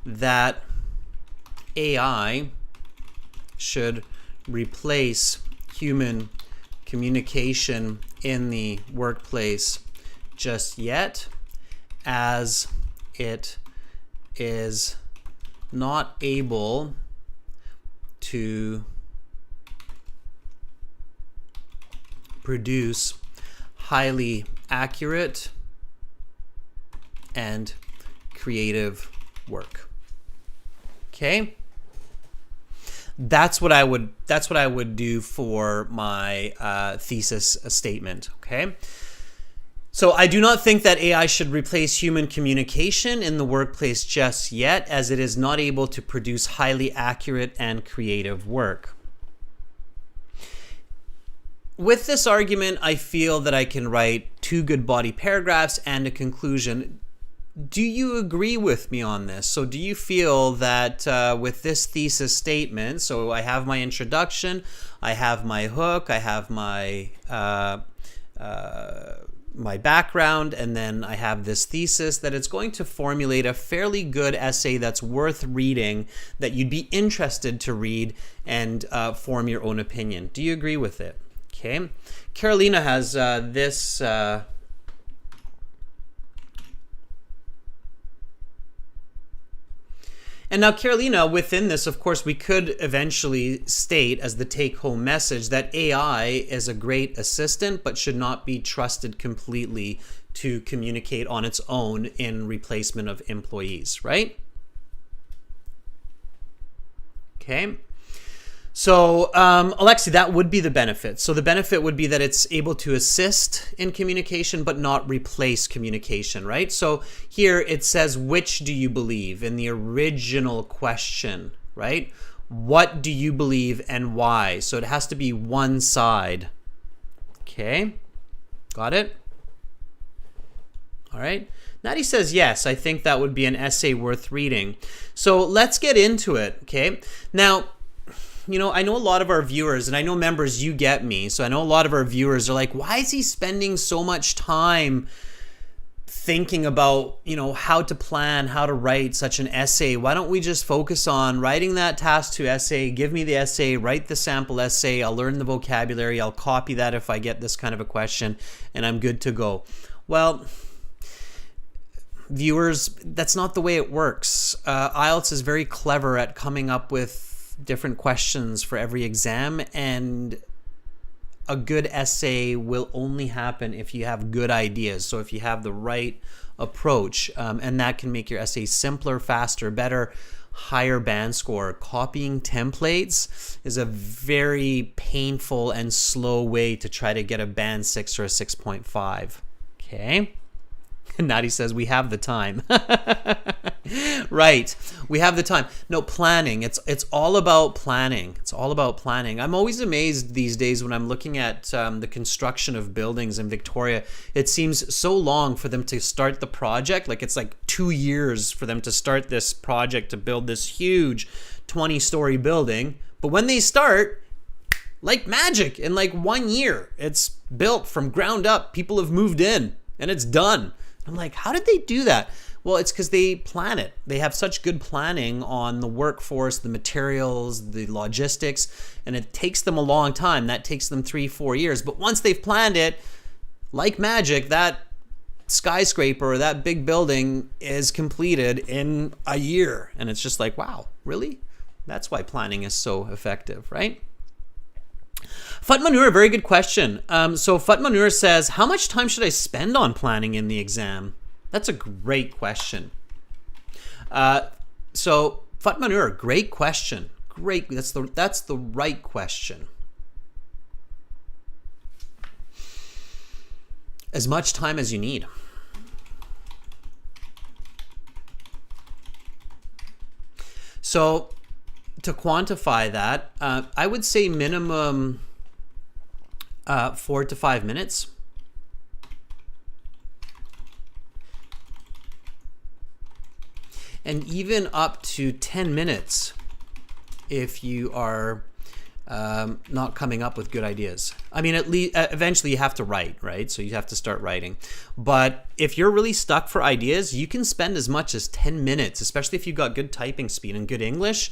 that AI should replace human communication in the workplace just yet, as it is not able to produce highly accurate and creative work. Okay? That's what I would do for my thesis statement, okay? So I do not think that AI should replace human communication in the workplace just yet, as it is not able to produce highly accurate and creative work. With this argument, I feel that I can write 2 good body paragraphs and a conclusion. Do you agree with me on this? So do you feel that with this thesis statement, so I have my introduction, I have my hook, I have my my background, and then I have this thesis, that it's going to formulate a fairly good essay that's worth reading, that you'd be interested to read and form your own opinion. Do you agree with it? Okay. Carolina has this... And now, Carolina, within this, of course, we could eventually state as the take-home message that AI is a great assistant, but should not be trusted completely to communicate on its own in replacement of employees, right? Okay. So, Alexi, that would be the benefit. So the benefit would be that it's able to assist in communication, but not replace communication, right? So here it says, which do you believe in the original question, right? What do you believe and why? So it has to be one side. Okay, got it? All right. Natty says, yes, I think that would be an essay worth reading. So let's get into it, okay? Now, you know, I know a lot of our viewers, and I know members, you get me. So I know a lot of our viewers are like, why is he spending so much time thinking about, you know, how to plan, how to write such an essay? Why don't we just focus on writing that task 2 essay, give me the essay, write the sample essay, I'll learn the vocabulary, I'll copy that if I get this kind of a question, and I'm good to go. Well, viewers, that's not the way it works. IELTS is very clever at coming up with different questions for every exam, and a good essay will only happen if you have good ideas. So if you have the right approach, and that can make your essay simpler, faster, better, higher band score. Copying templates is a very painful and slow way to try to get a band 6 or a 6.5. Okay. Natty says we have the time. Right, we have the time. No, planning. It's all about planning. It's all about planning. I'm always amazed these days when I'm looking at the construction of buildings in Victoria. It seems so long for them to start the project. Like it's like 2 years for them to start this project to build this huge 20-story building. But when they start, like magic, in like 1 year, it's built from ground up. People have moved in and it's done. I'm like, how did they do that? Well, it's because they plan it. They have such good planning on the workforce, the materials, the logistics, and it takes them a long time. That takes them 3-4 years. But once they've planned it, like magic, that skyscraper or that big building is completed in a year. And it's just like, wow, really? That's why planning is so effective, right? Futmanur, very good question. So Futmanur says, how much time should I spend on planning in the exam? That's a great question. So Futmanur, great question. Great, that's the right question. As much time as you need. So to quantify that, I would say minimum 4 to 5 minutes. And even up to 10 minutes if you are not coming up with good ideas. I mean, at least eventually you have to write, right? So you have to start writing. But if you're really stuck for ideas, you can spend as much as 10 minutes, especially if you've got good typing speed and good English.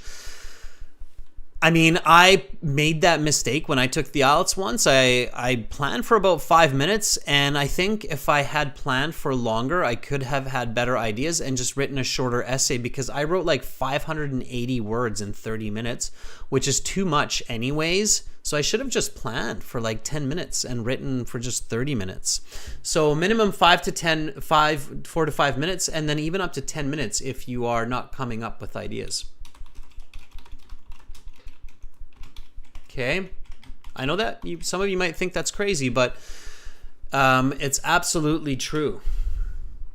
I mean, I made that mistake when I took the IELTS once. I planned for about 5 minutes, and I think if I had planned for longer, I could have had better ideas and just written a shorter essay, because I wrote like 580 words in 30 minutes, which is too much anyways. So I should have just planned for like 10 minutes and written for just 30 minutes. So minimum 4 to 5 minutes, and then even up to 10 minutes if you are not coming up with ideas. Okay, I know that some of you might think that's crazy, but it's absolutely true.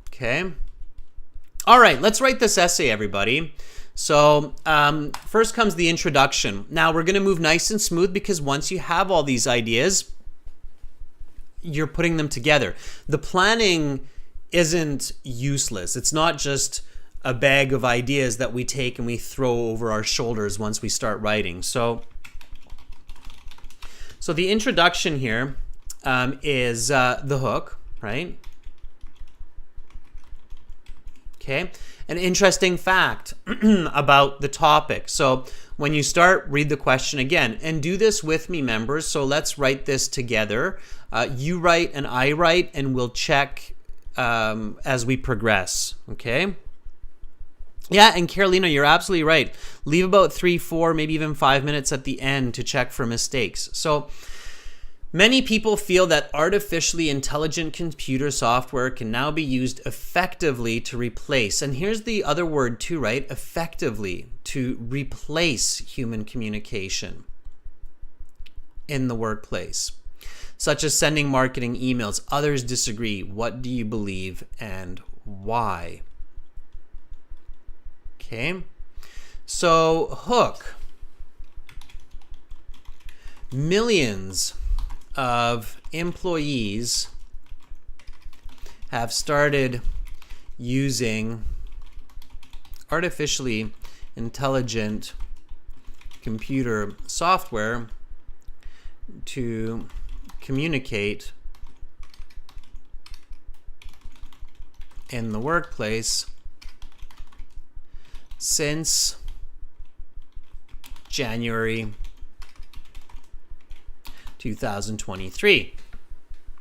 Okay. All right, let's write this essay, everybody. So first comes the introduction. Now we're going to move nice and smooth, because once you have all these ideas, you're putting them together. The planning isn't useless. It's not just a bag of ideas that we take and we throw over our shoulders once we start writing. So the introduction here is the hook, right? Okay, an interesting fact about the topic. So when you start, read the question again, and do this with me, members. So let's write this together. You write and I write, and we'll check as we progress, okay? Yeah, and Carolina, you're absolutely right. Leave about 3, 4, maybe even 5 minutes at the end to check for mistakes. So many people feel that artificially intelligent computer software can now be used effectively to replace, and here's the other word too, right? Effectively, to replace human communication. in the workplace, such as sending marketing emails. Others disagree. What do you believe and why? Okay, so hook. Millions of employees have started using artificially intelligent computer software to communicate in the workplace since January 2023.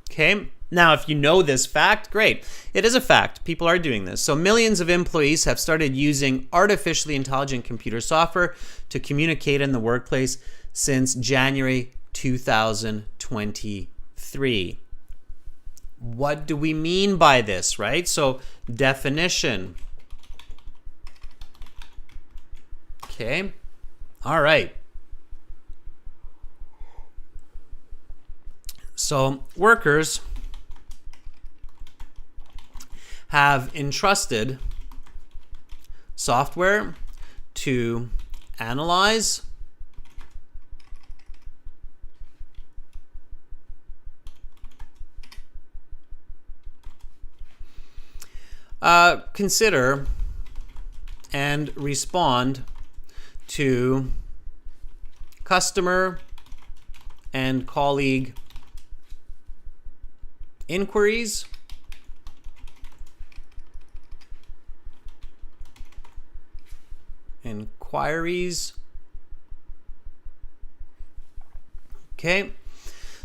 Okay, now if you know this fact, great. It is a fact. People are doing this. So millions of employees have started using artificially intelligent computer software to communicate in the workplace since January 2023. What do we mean by this, right? So definition. Okay, all right. So workers have entrusted software to analyze, consider, and respond to customer and colleague inquiries, Okay,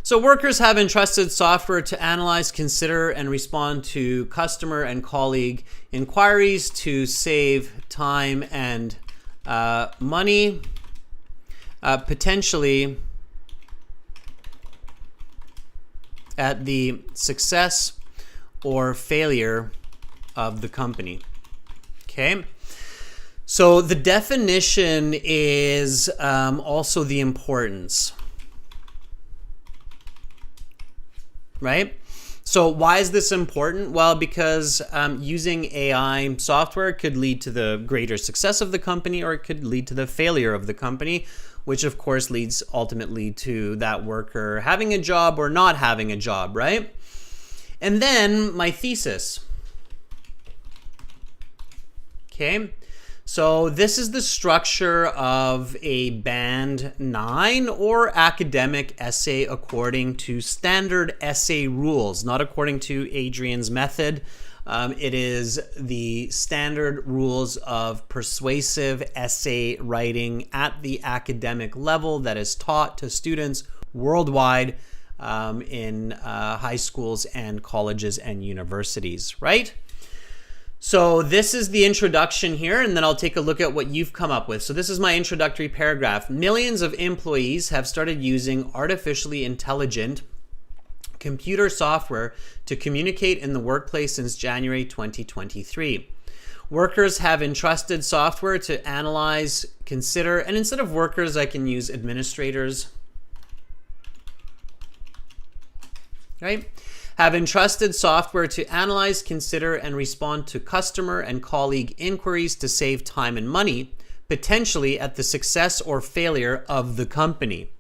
so workers have entrusted software to analyze, consider, and respond to customer and colleague inquiries to save time and money, potentially at the success or failure of the company. Okay, so the definition is also the importance, right? So why is this important? Well, because using AI software could lead to the greater success of the company, or it could lead to the failure of the company, which of course leads ultimately to that worker having a job or not having a job, right? And then my thesis. Okay, so this is the structure of a Band 9 or academic essay according to standard essay rules, not according to Adrian's method. It is the standard rules of persuasive essay writing at the academic level that is taught to students worldwide in high schools and colleges and universities, right? So this is the introduction here, and then I'll take a look at what you've come up with. So this is my introductory paragraph. Millions of employees have started using artificially intelligent computer software to communicate in the workplace since January 2023. Workers have entrusted software to analyze, consider, and instead of workers, I can use administrators, right? Have entrusted software to analyze, consider, and respond to customer and colleague inquiries to save time and money, potentially at the success or failure of the company.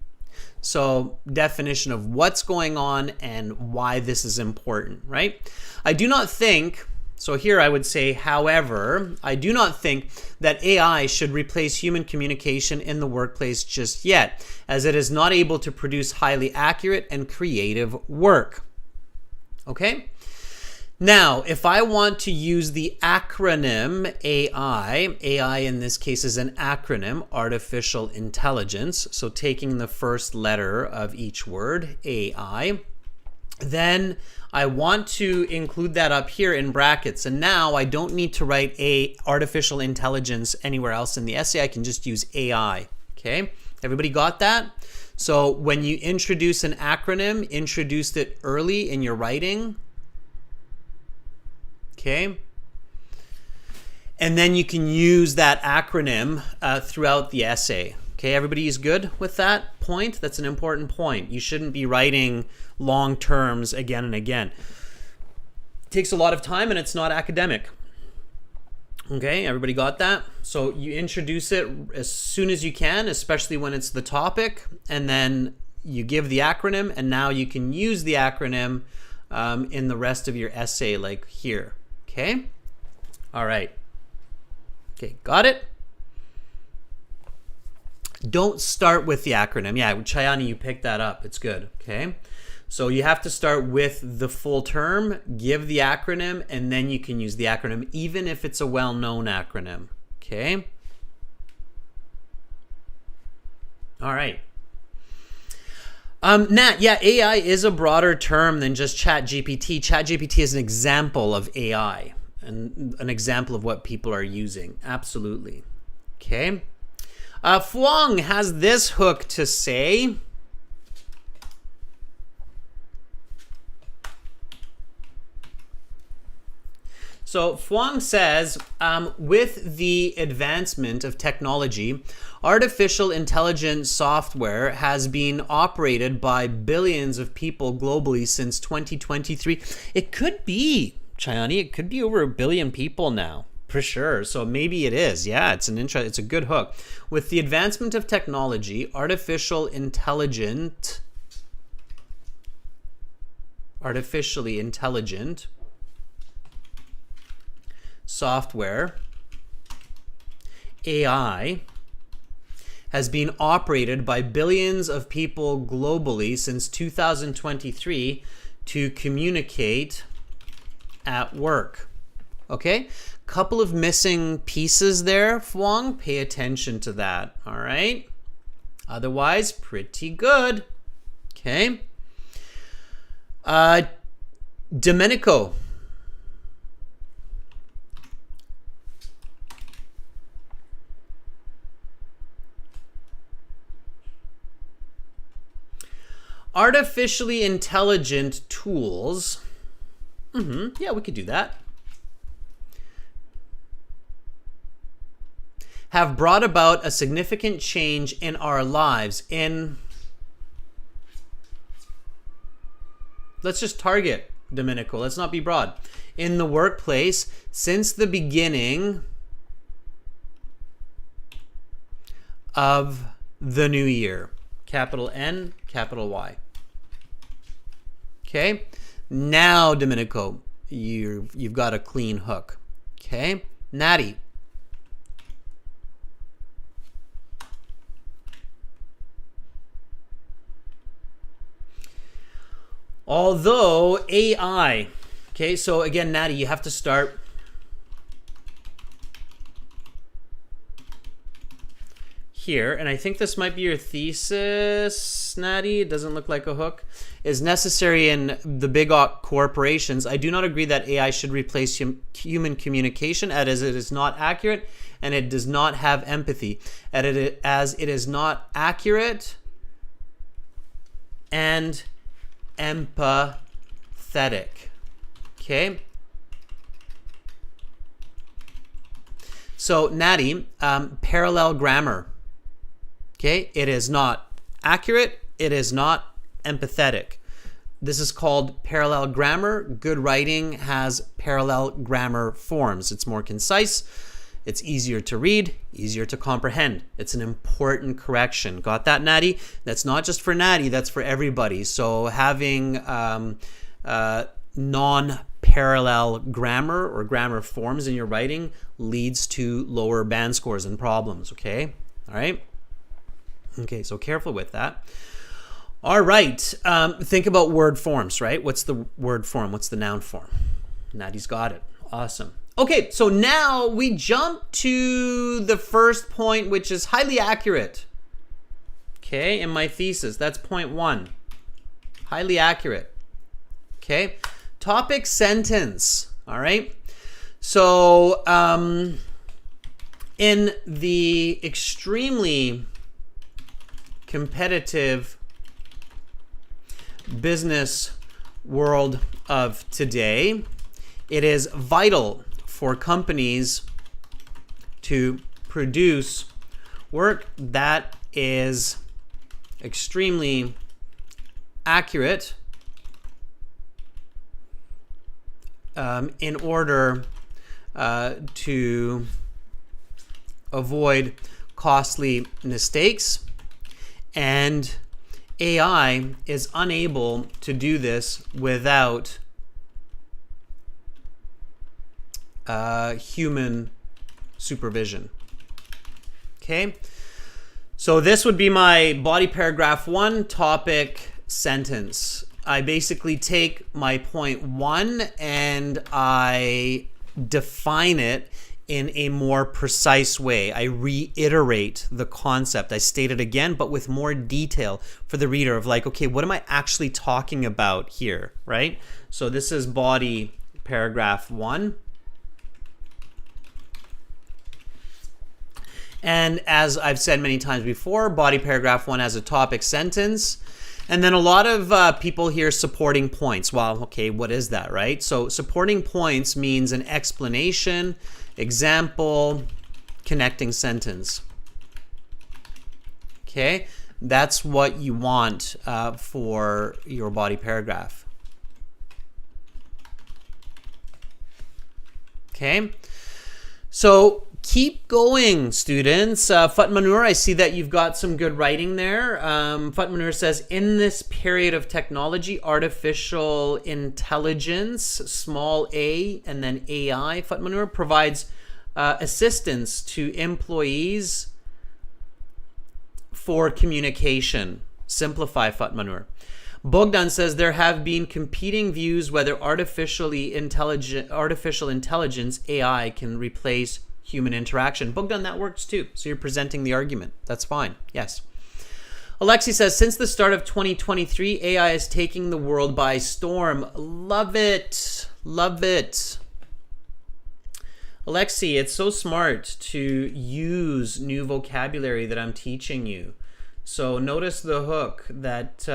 So definition of what's going on and why this is important, right? I do not think, so here I would say, however, I do not think that AI should replace human communication in the workplace just yet, as it is not able to produce highly accurate and creative work. Okay? Now, if I want to use the acronym AI in this case is an acronym, artificial intelligence, so taking the first letter of each word, AI, then I want to include that up here in brackets. And now I don't need to write artificial intelligence anywhere else in the essay. I can just use AI. Okay? Everybody got that? So when you introduce an acronym, introduce it early in your writing. Okay? And then you can use that acronym throughout the essay. Okay, everybody is good with that point? That's an important point. You shouldn't be writing long terms again and again. It takes a lot of time and it's not academic. Okay, everybody got that? So you introduce it as soon as you can, especially when it's the topic, and then you give the acronym, and now you can use the acronym in the rest of your essay, like here. Okay? All right. Okay, got it? Don't start with the acronym. Yeah, Chayani, you picked that up. It's good. Okay? So you have to start with the full term, give the acronym, and then you can use the acronym, even if it's a well-known acronym. Okay? All right. Nat, yeah, AI is a broader term than just ChatGPT. ChatGPT is an example of AI and an example of what people are using. Absolutely. Okay. Fuang has this hook to say. So Fuang says, with the advancement of technology, artificial intelligence software has been operated by billions of people globally since 2023. It could be, Chayani, it could be over 1 billion people now, for sure. So maybe it is. Yeah, it's a good hook. With the advancement of technology, artificially intelligent software, AI, has been operated by billions of people globally since 2023 to communicate at work. Okay? Couple of missing pieces there, Fuang. Pay attention to that. All right? Otherwise, pretty good. Okay? Domenico. Artificially intelligent tools. Yeah, we could do that. Have brought about a significant change in our lives in... Let's just target, Domenico. Let's not be broad. In the workplace since the beginning of the new year. Capital N, capital Y. Okay? Now, Domenico, you've got a clean hook. Okay? Natty. Although AI, okay, so again, Natty, you have to start here, and I think this might be your thesis, Natty. It doesn't look like a hook. Is necessary in the big corporations. I do not agree that AI should replace human communication, as it is not accurate and it does not have empathy, as it is not accurate and empathetic. Okay. So Natty, parallel grammar. Okay, it is not accurate. It is not empathetic. This is called parallel grammar. Good writing has parallel grammar forms. It's more concise. It's easier to read, easier to comprehend. It's an important correction. Got that, Natty? That's not just for Natty, that's for everybody. So having non-parallel grammar or grammar forms in your writing leads to lower band scores and problems, okay? All right? Okay, so careful with that. All right, think about word forms, right? What's the word form? What's the noun form? Natty's got it. Awesome. Okay, so now we jump to the first point, which is highly accurate. Okay, in my thesis, that's point 1. Highly accurate. Okay, topic sentence. All right. So in the extremely competitive business world of today, it is vital for companies to produce work that is extremely accurate in order to avoid costly mistakes, and AI is unable to do this without human supervision. Okay, so this would be my body paragraph 1 topic sentence. I basically take my point 1 and I define it in a more precise way. I reiterate the concept. I state it again, but with more detail for the reader of like, okay, what am I actually talking about here, right? So this is body paragraph 1. And as I've said many times before, body paragraph 1 has a topic sentence. And then a lot of people hear supporting points. Well, okay, what is that, right? So supporting points means an explanation, example, connecting sentence. Okay, that's what you want for your body paragraph. Okay, so keep going, students. Fatmanur, I see that you've got some good writing there. Fatmanur says, in this period of technology, artificial intelligence, small a, and then AI, Fatmanur provides assistance to employees for communication. Simplify, Fatmanur. Bogdan says there have been competing views whether artificial intelligence, AI, can replace human interaction. Bogdan, that works too. So you're presenting the argument. That's fine. Yes. Alexi says, since the start of 2023, AI is taking the world by storm. Love it. Love it. Alexi, it's so smart to use new vocabulary that I'm teaching you. So notice the hook that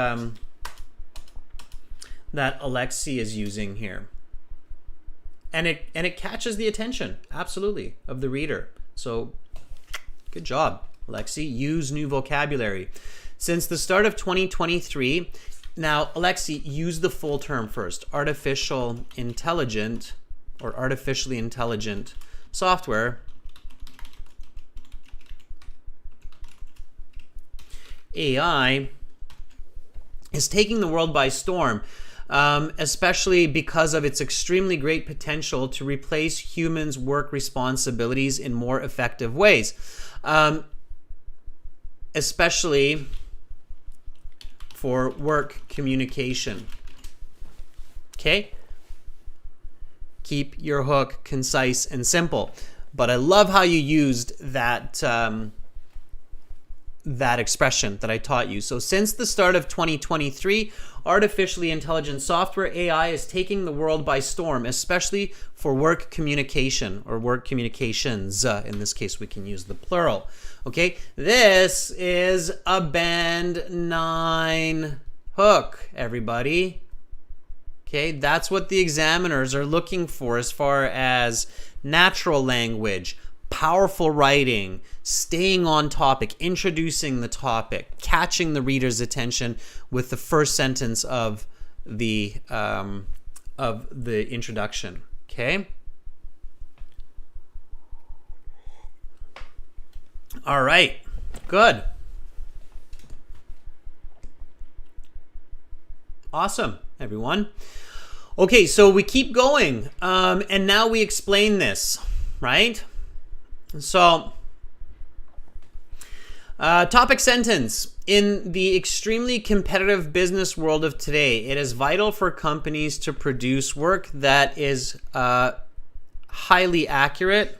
that Alexi is using here. And it catches the attention, absolutely, of the reader. So good job, Alexi. Use new vocabulary. Since the start of 2023, now, Alexi, use the full term first. Artificial intelligent or artificially intelligent software AI is taking the world by storm. Especially because of its extremely great potential to replace humans' work responsibilities in more effective ways. Especially for work communication. Okay? Keep your hook concise and simple. But I love how you used that that expression that I taught you. So since the start of 2023, artificially intelligent software, AI, is taking the world by storm, especially for work communication or work communications. In this case, we can use the plural. Okay, this is a band 9 hook, everybody. Okay, that's what the examiners are looking for as far as natural language, powerful writing, staying on topic, introducing the topic, catching the reader's attention with the first sentence of the introduction. Okay. All right. Good. Awesome, everyone. Okay, so we keep going, and now we explain this, right? So, topic sentence. In the extremely competitive business world of today, it is vital for companies to produce work that is highly accurate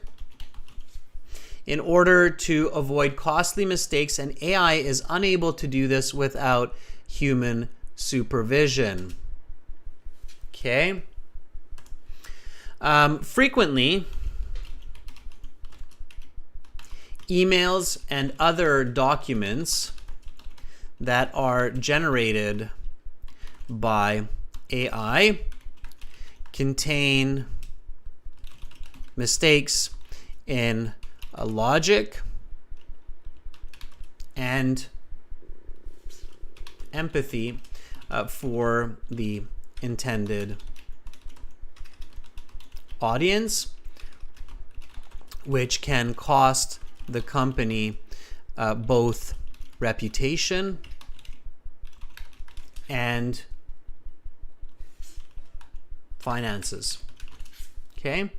in order to avoid costly mistakes, and AI is unable to do this without human supervision. Okay. Frequently, emails and other documents that are generated by AI contain mistakes in logic and empathy for the intended audience, which can cost the company both reputation and finances. Okay?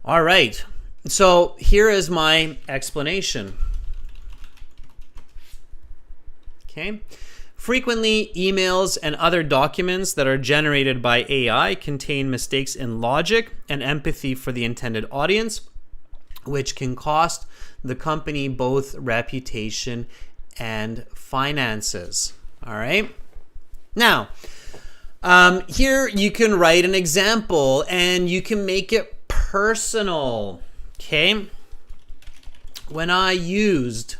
All right. So here is my explanation. Okay? Frequently, emails and other documents that are generated by AI contain mistakes in logic and empathy for the intended audience, which can cost the company both reputation and finances. All right. Now, here you can write an example and you can make it personal. Okay. When I used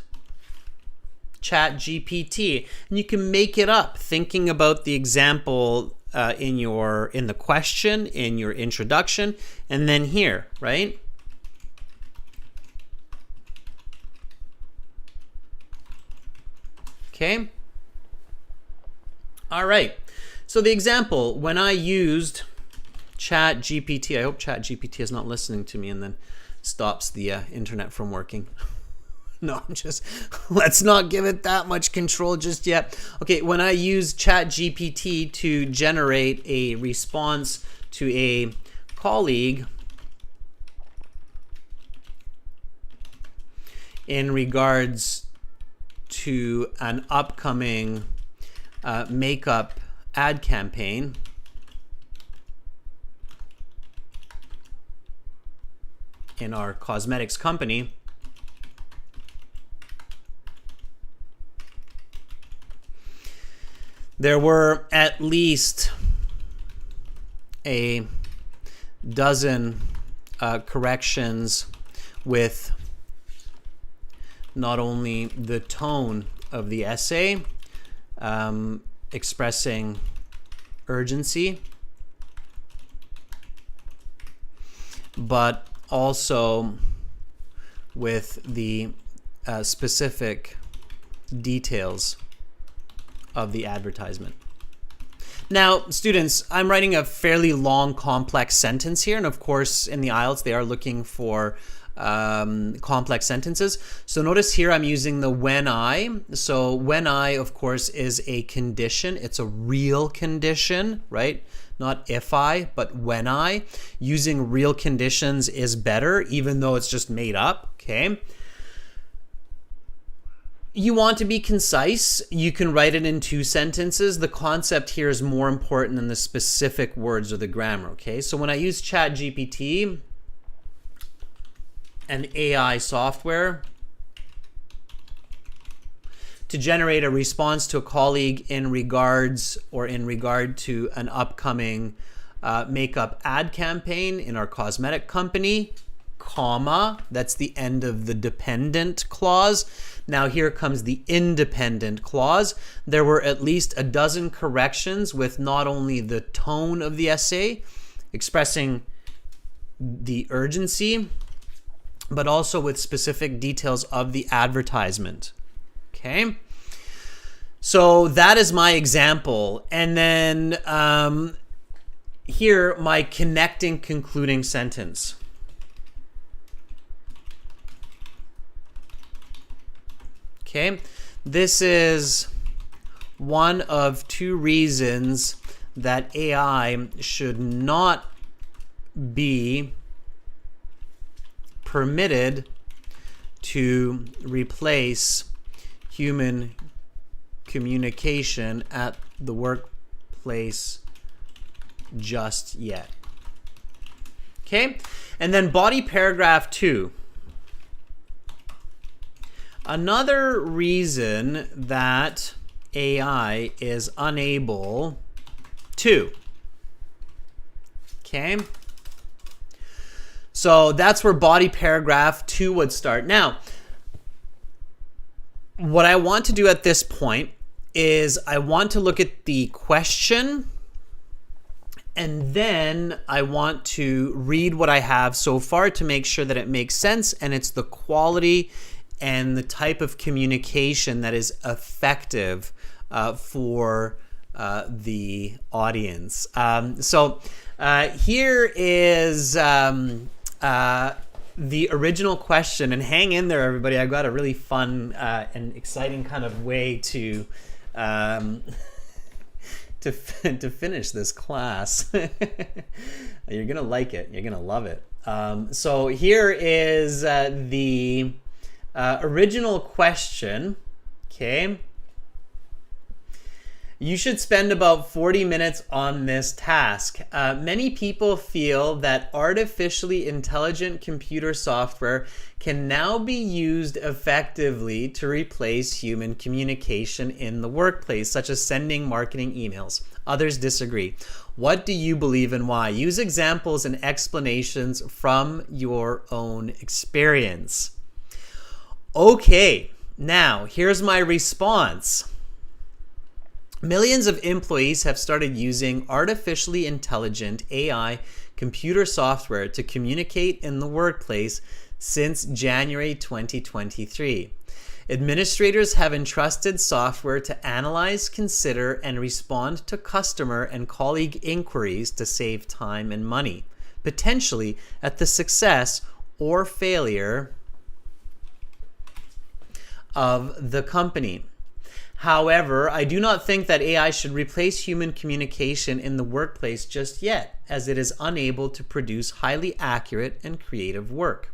ChatGPT, and you can make it up thinking about the example in the question, in your introduction, and then here, right? Okay. All right. So the example, when I used ChatGPT, I hope ChatGPT is not listening to me and then stops the internet from working. No, let's not give it that much control just yet. Okay, when I use ChatGPT to generate a response to a colleague in regards to an upcoming makeup ad campaign, in our cosmetics company, there were at least a dozen corrections with not only the tone of the essay, expressing urgency, but also with the specific details of the advertisement. Now, students, I'm writing a fairly long, complex sentence here, and of course, in the IELTS, they are looking for complex sentences. So notice here I'm using the when I. So when I, of course, is a condition. It's a real condition, right? Not if I, but when I. Using real conditions is better, even though it's just made up, okay? You want to be concise, you can write it in 2 sentences. The concept here is more important than the specific words or the grammar, okay? So when I use ChatGPT, an AI software, to generate a response to a colleague in regard to an upcoming makeup ad campaign in our cosmetic company, comma, that's the end of the dependent clause. Now here comes the independent clause. There were at least a dozen corrections with not only the tone of the essay, expressing the urgency, but also with specific details of the advertisement. Okay? So that is my example. And then here, my connecting concluding sentence. Okay, this is one of 2 reasons that AI should not be permitted to replace human communication at the workplace just yet. Okay, and then body paragraph 2. Another reason that AI is unable to. Okay. So that's where body paragraph 2 would start. Now, what I want to do at this point is I want to look at the question And then I want to read what I have so far to make sure that it makes sense and it's the quality and the type of communication that is effective for the audience. So here is the original question, and hang in there, everybody. I've got a really fun and exciting kind of way to to finish this class. You're gonna like it. You're gonna love it. So here is the original question. Okay. You should spend about 40 minutes on this task. Many people feel that artificially intelligent computer software can now be used effectively to replace human communication in the workplace, such as sending marketing emails. Others disagree. What do you believe and why? Use examples and explanations from your own experience. Okay, now here's my response. Millions of employees have started using artificially intelligent AI computer software to communicate in the workplace since January 2023. Administrators have entrusted software to analyze, consider, and respond to customer and colleague inquiries to save time and money, potentially at the success or failure of the company. However, I do not think that AI should replace human communication in the workplace just yet, as it is unable to produce highly accurate and creative work.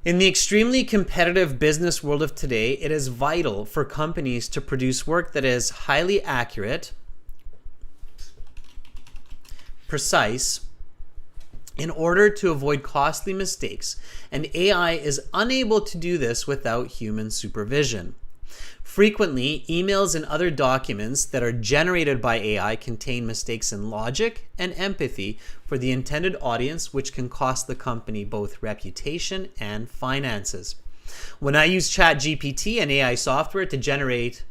In the extremely competitive business world of today, it is vital for companies to produce work that is highly accurate, precise, in order to avoid costly mistakes, and AI is unable to do this without human supervision. Frequently, emails and other documents that are generated by AI contain mistakes in logic and empathy for the intended audience, which can cost the company both reputation and finances. When I use ChatGPT and AI software to generate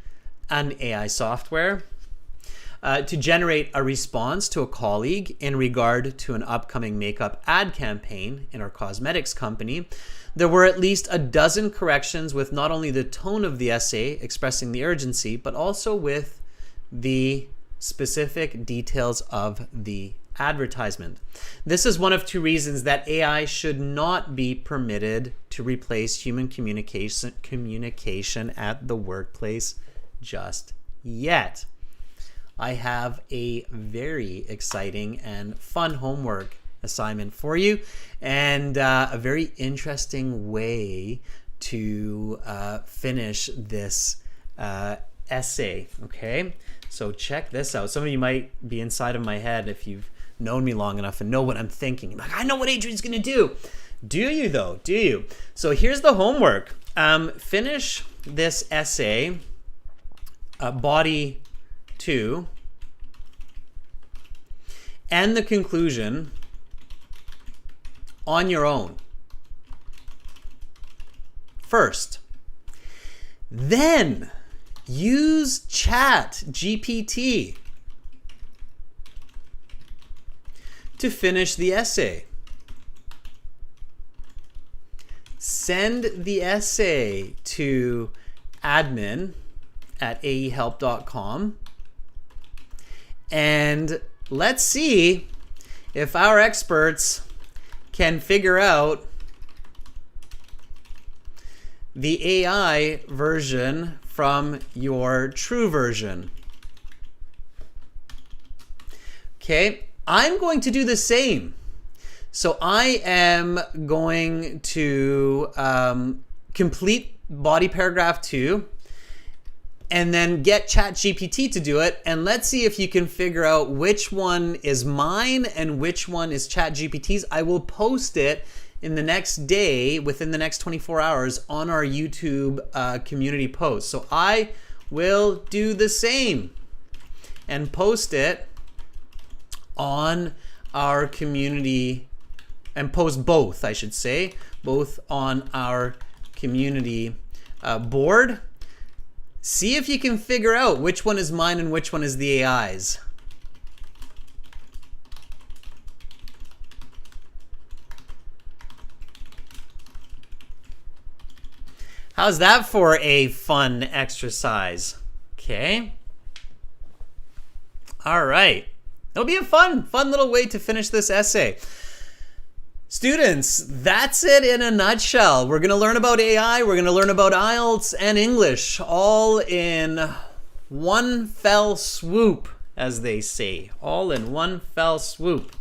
a response to a colleague in regard to an upcoming makeup ad campaign in our cosmetics company, there were at least a dozen corrections with not only the tone of the essay expressing the urgency, but also with the specific details of the advertisement. This is one of two reasons that AI should not be permitted to replace human communication at the workplace just yet. I have a very exciting and fun homework assignment for you, and a very interesting way to finish this essay. Okay, so check this out. Some of you might be inside of my head if you've known me long enough and know what I'm thinking. Like, I know what Adrian's gonna do. Do you though? Do you? So here's the homework. Finish this essay, body 2, and the conclusion on your own first. Then use ChatGPT to finish the essay. Send the essay to admin@aehelp.com, and let's see if our experts can figure out the AI version from your true version. Okay, I'm going to do the same. So I am going to complete body paragraph 2 and then get ChatGPT to do it. And let's see if you can figure out which one is mine and which one is ChatGPT's. I will post it in the next day, within the next 24 hours, on our YouTube community post. So I will do the same and post it on our community, and post both, I should say, both on our community board. See if you can figure out which one is mine and which one is the AI's. How's that for a fun exercise? Okay. All right. It'll be a fun little way to finish this essay. Students, that's it in a nutshell. We're going to learn about AI, we're going to learn about IELTS and English, all in one fell swoop, as they say. All in one fell swoop.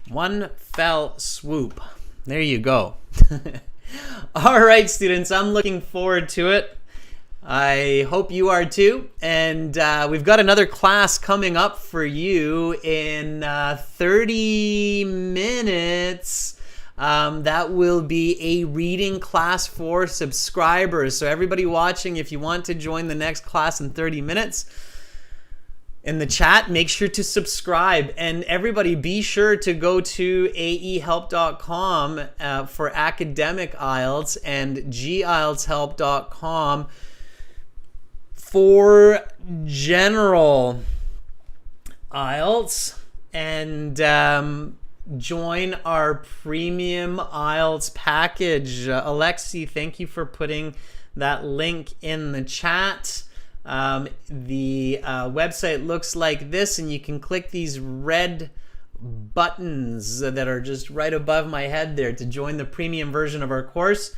One fell swoop. There you go. All right, students, I'm looking forward to it. I hope you are too. And we've got another class coming up for you in 30 minutes. That will be a reading class for subscribers. So everybody watching, if you want to join the next class in 30 minutes, in the chat, make sure to subscribe. And everybody, be sure to go to aehelp.com for academic IELTS and gieltshelp.com for general IELTS, and join our premium IELTS package. Alexi, thank you for putting that link in the chat. The website looks like this, and you can click these red buttons that are just right above my head there to join the premium version of our course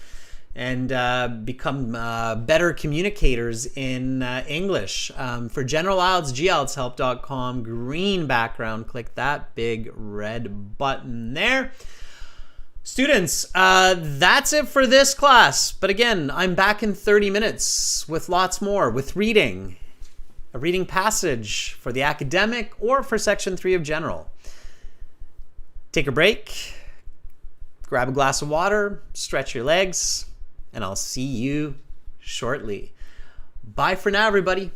and become better communicators in English. For general IELTS, gieltshelp.com, green background, click that big red button there. Students, that's it for this class. But again, I'm back in 30 minutes with lots more, with reading, a reading passage for the academic or for section 3 of general. Take a break, grab a glass of water, stretch your legs, and I'll see you shortly. Bye for now, everybody.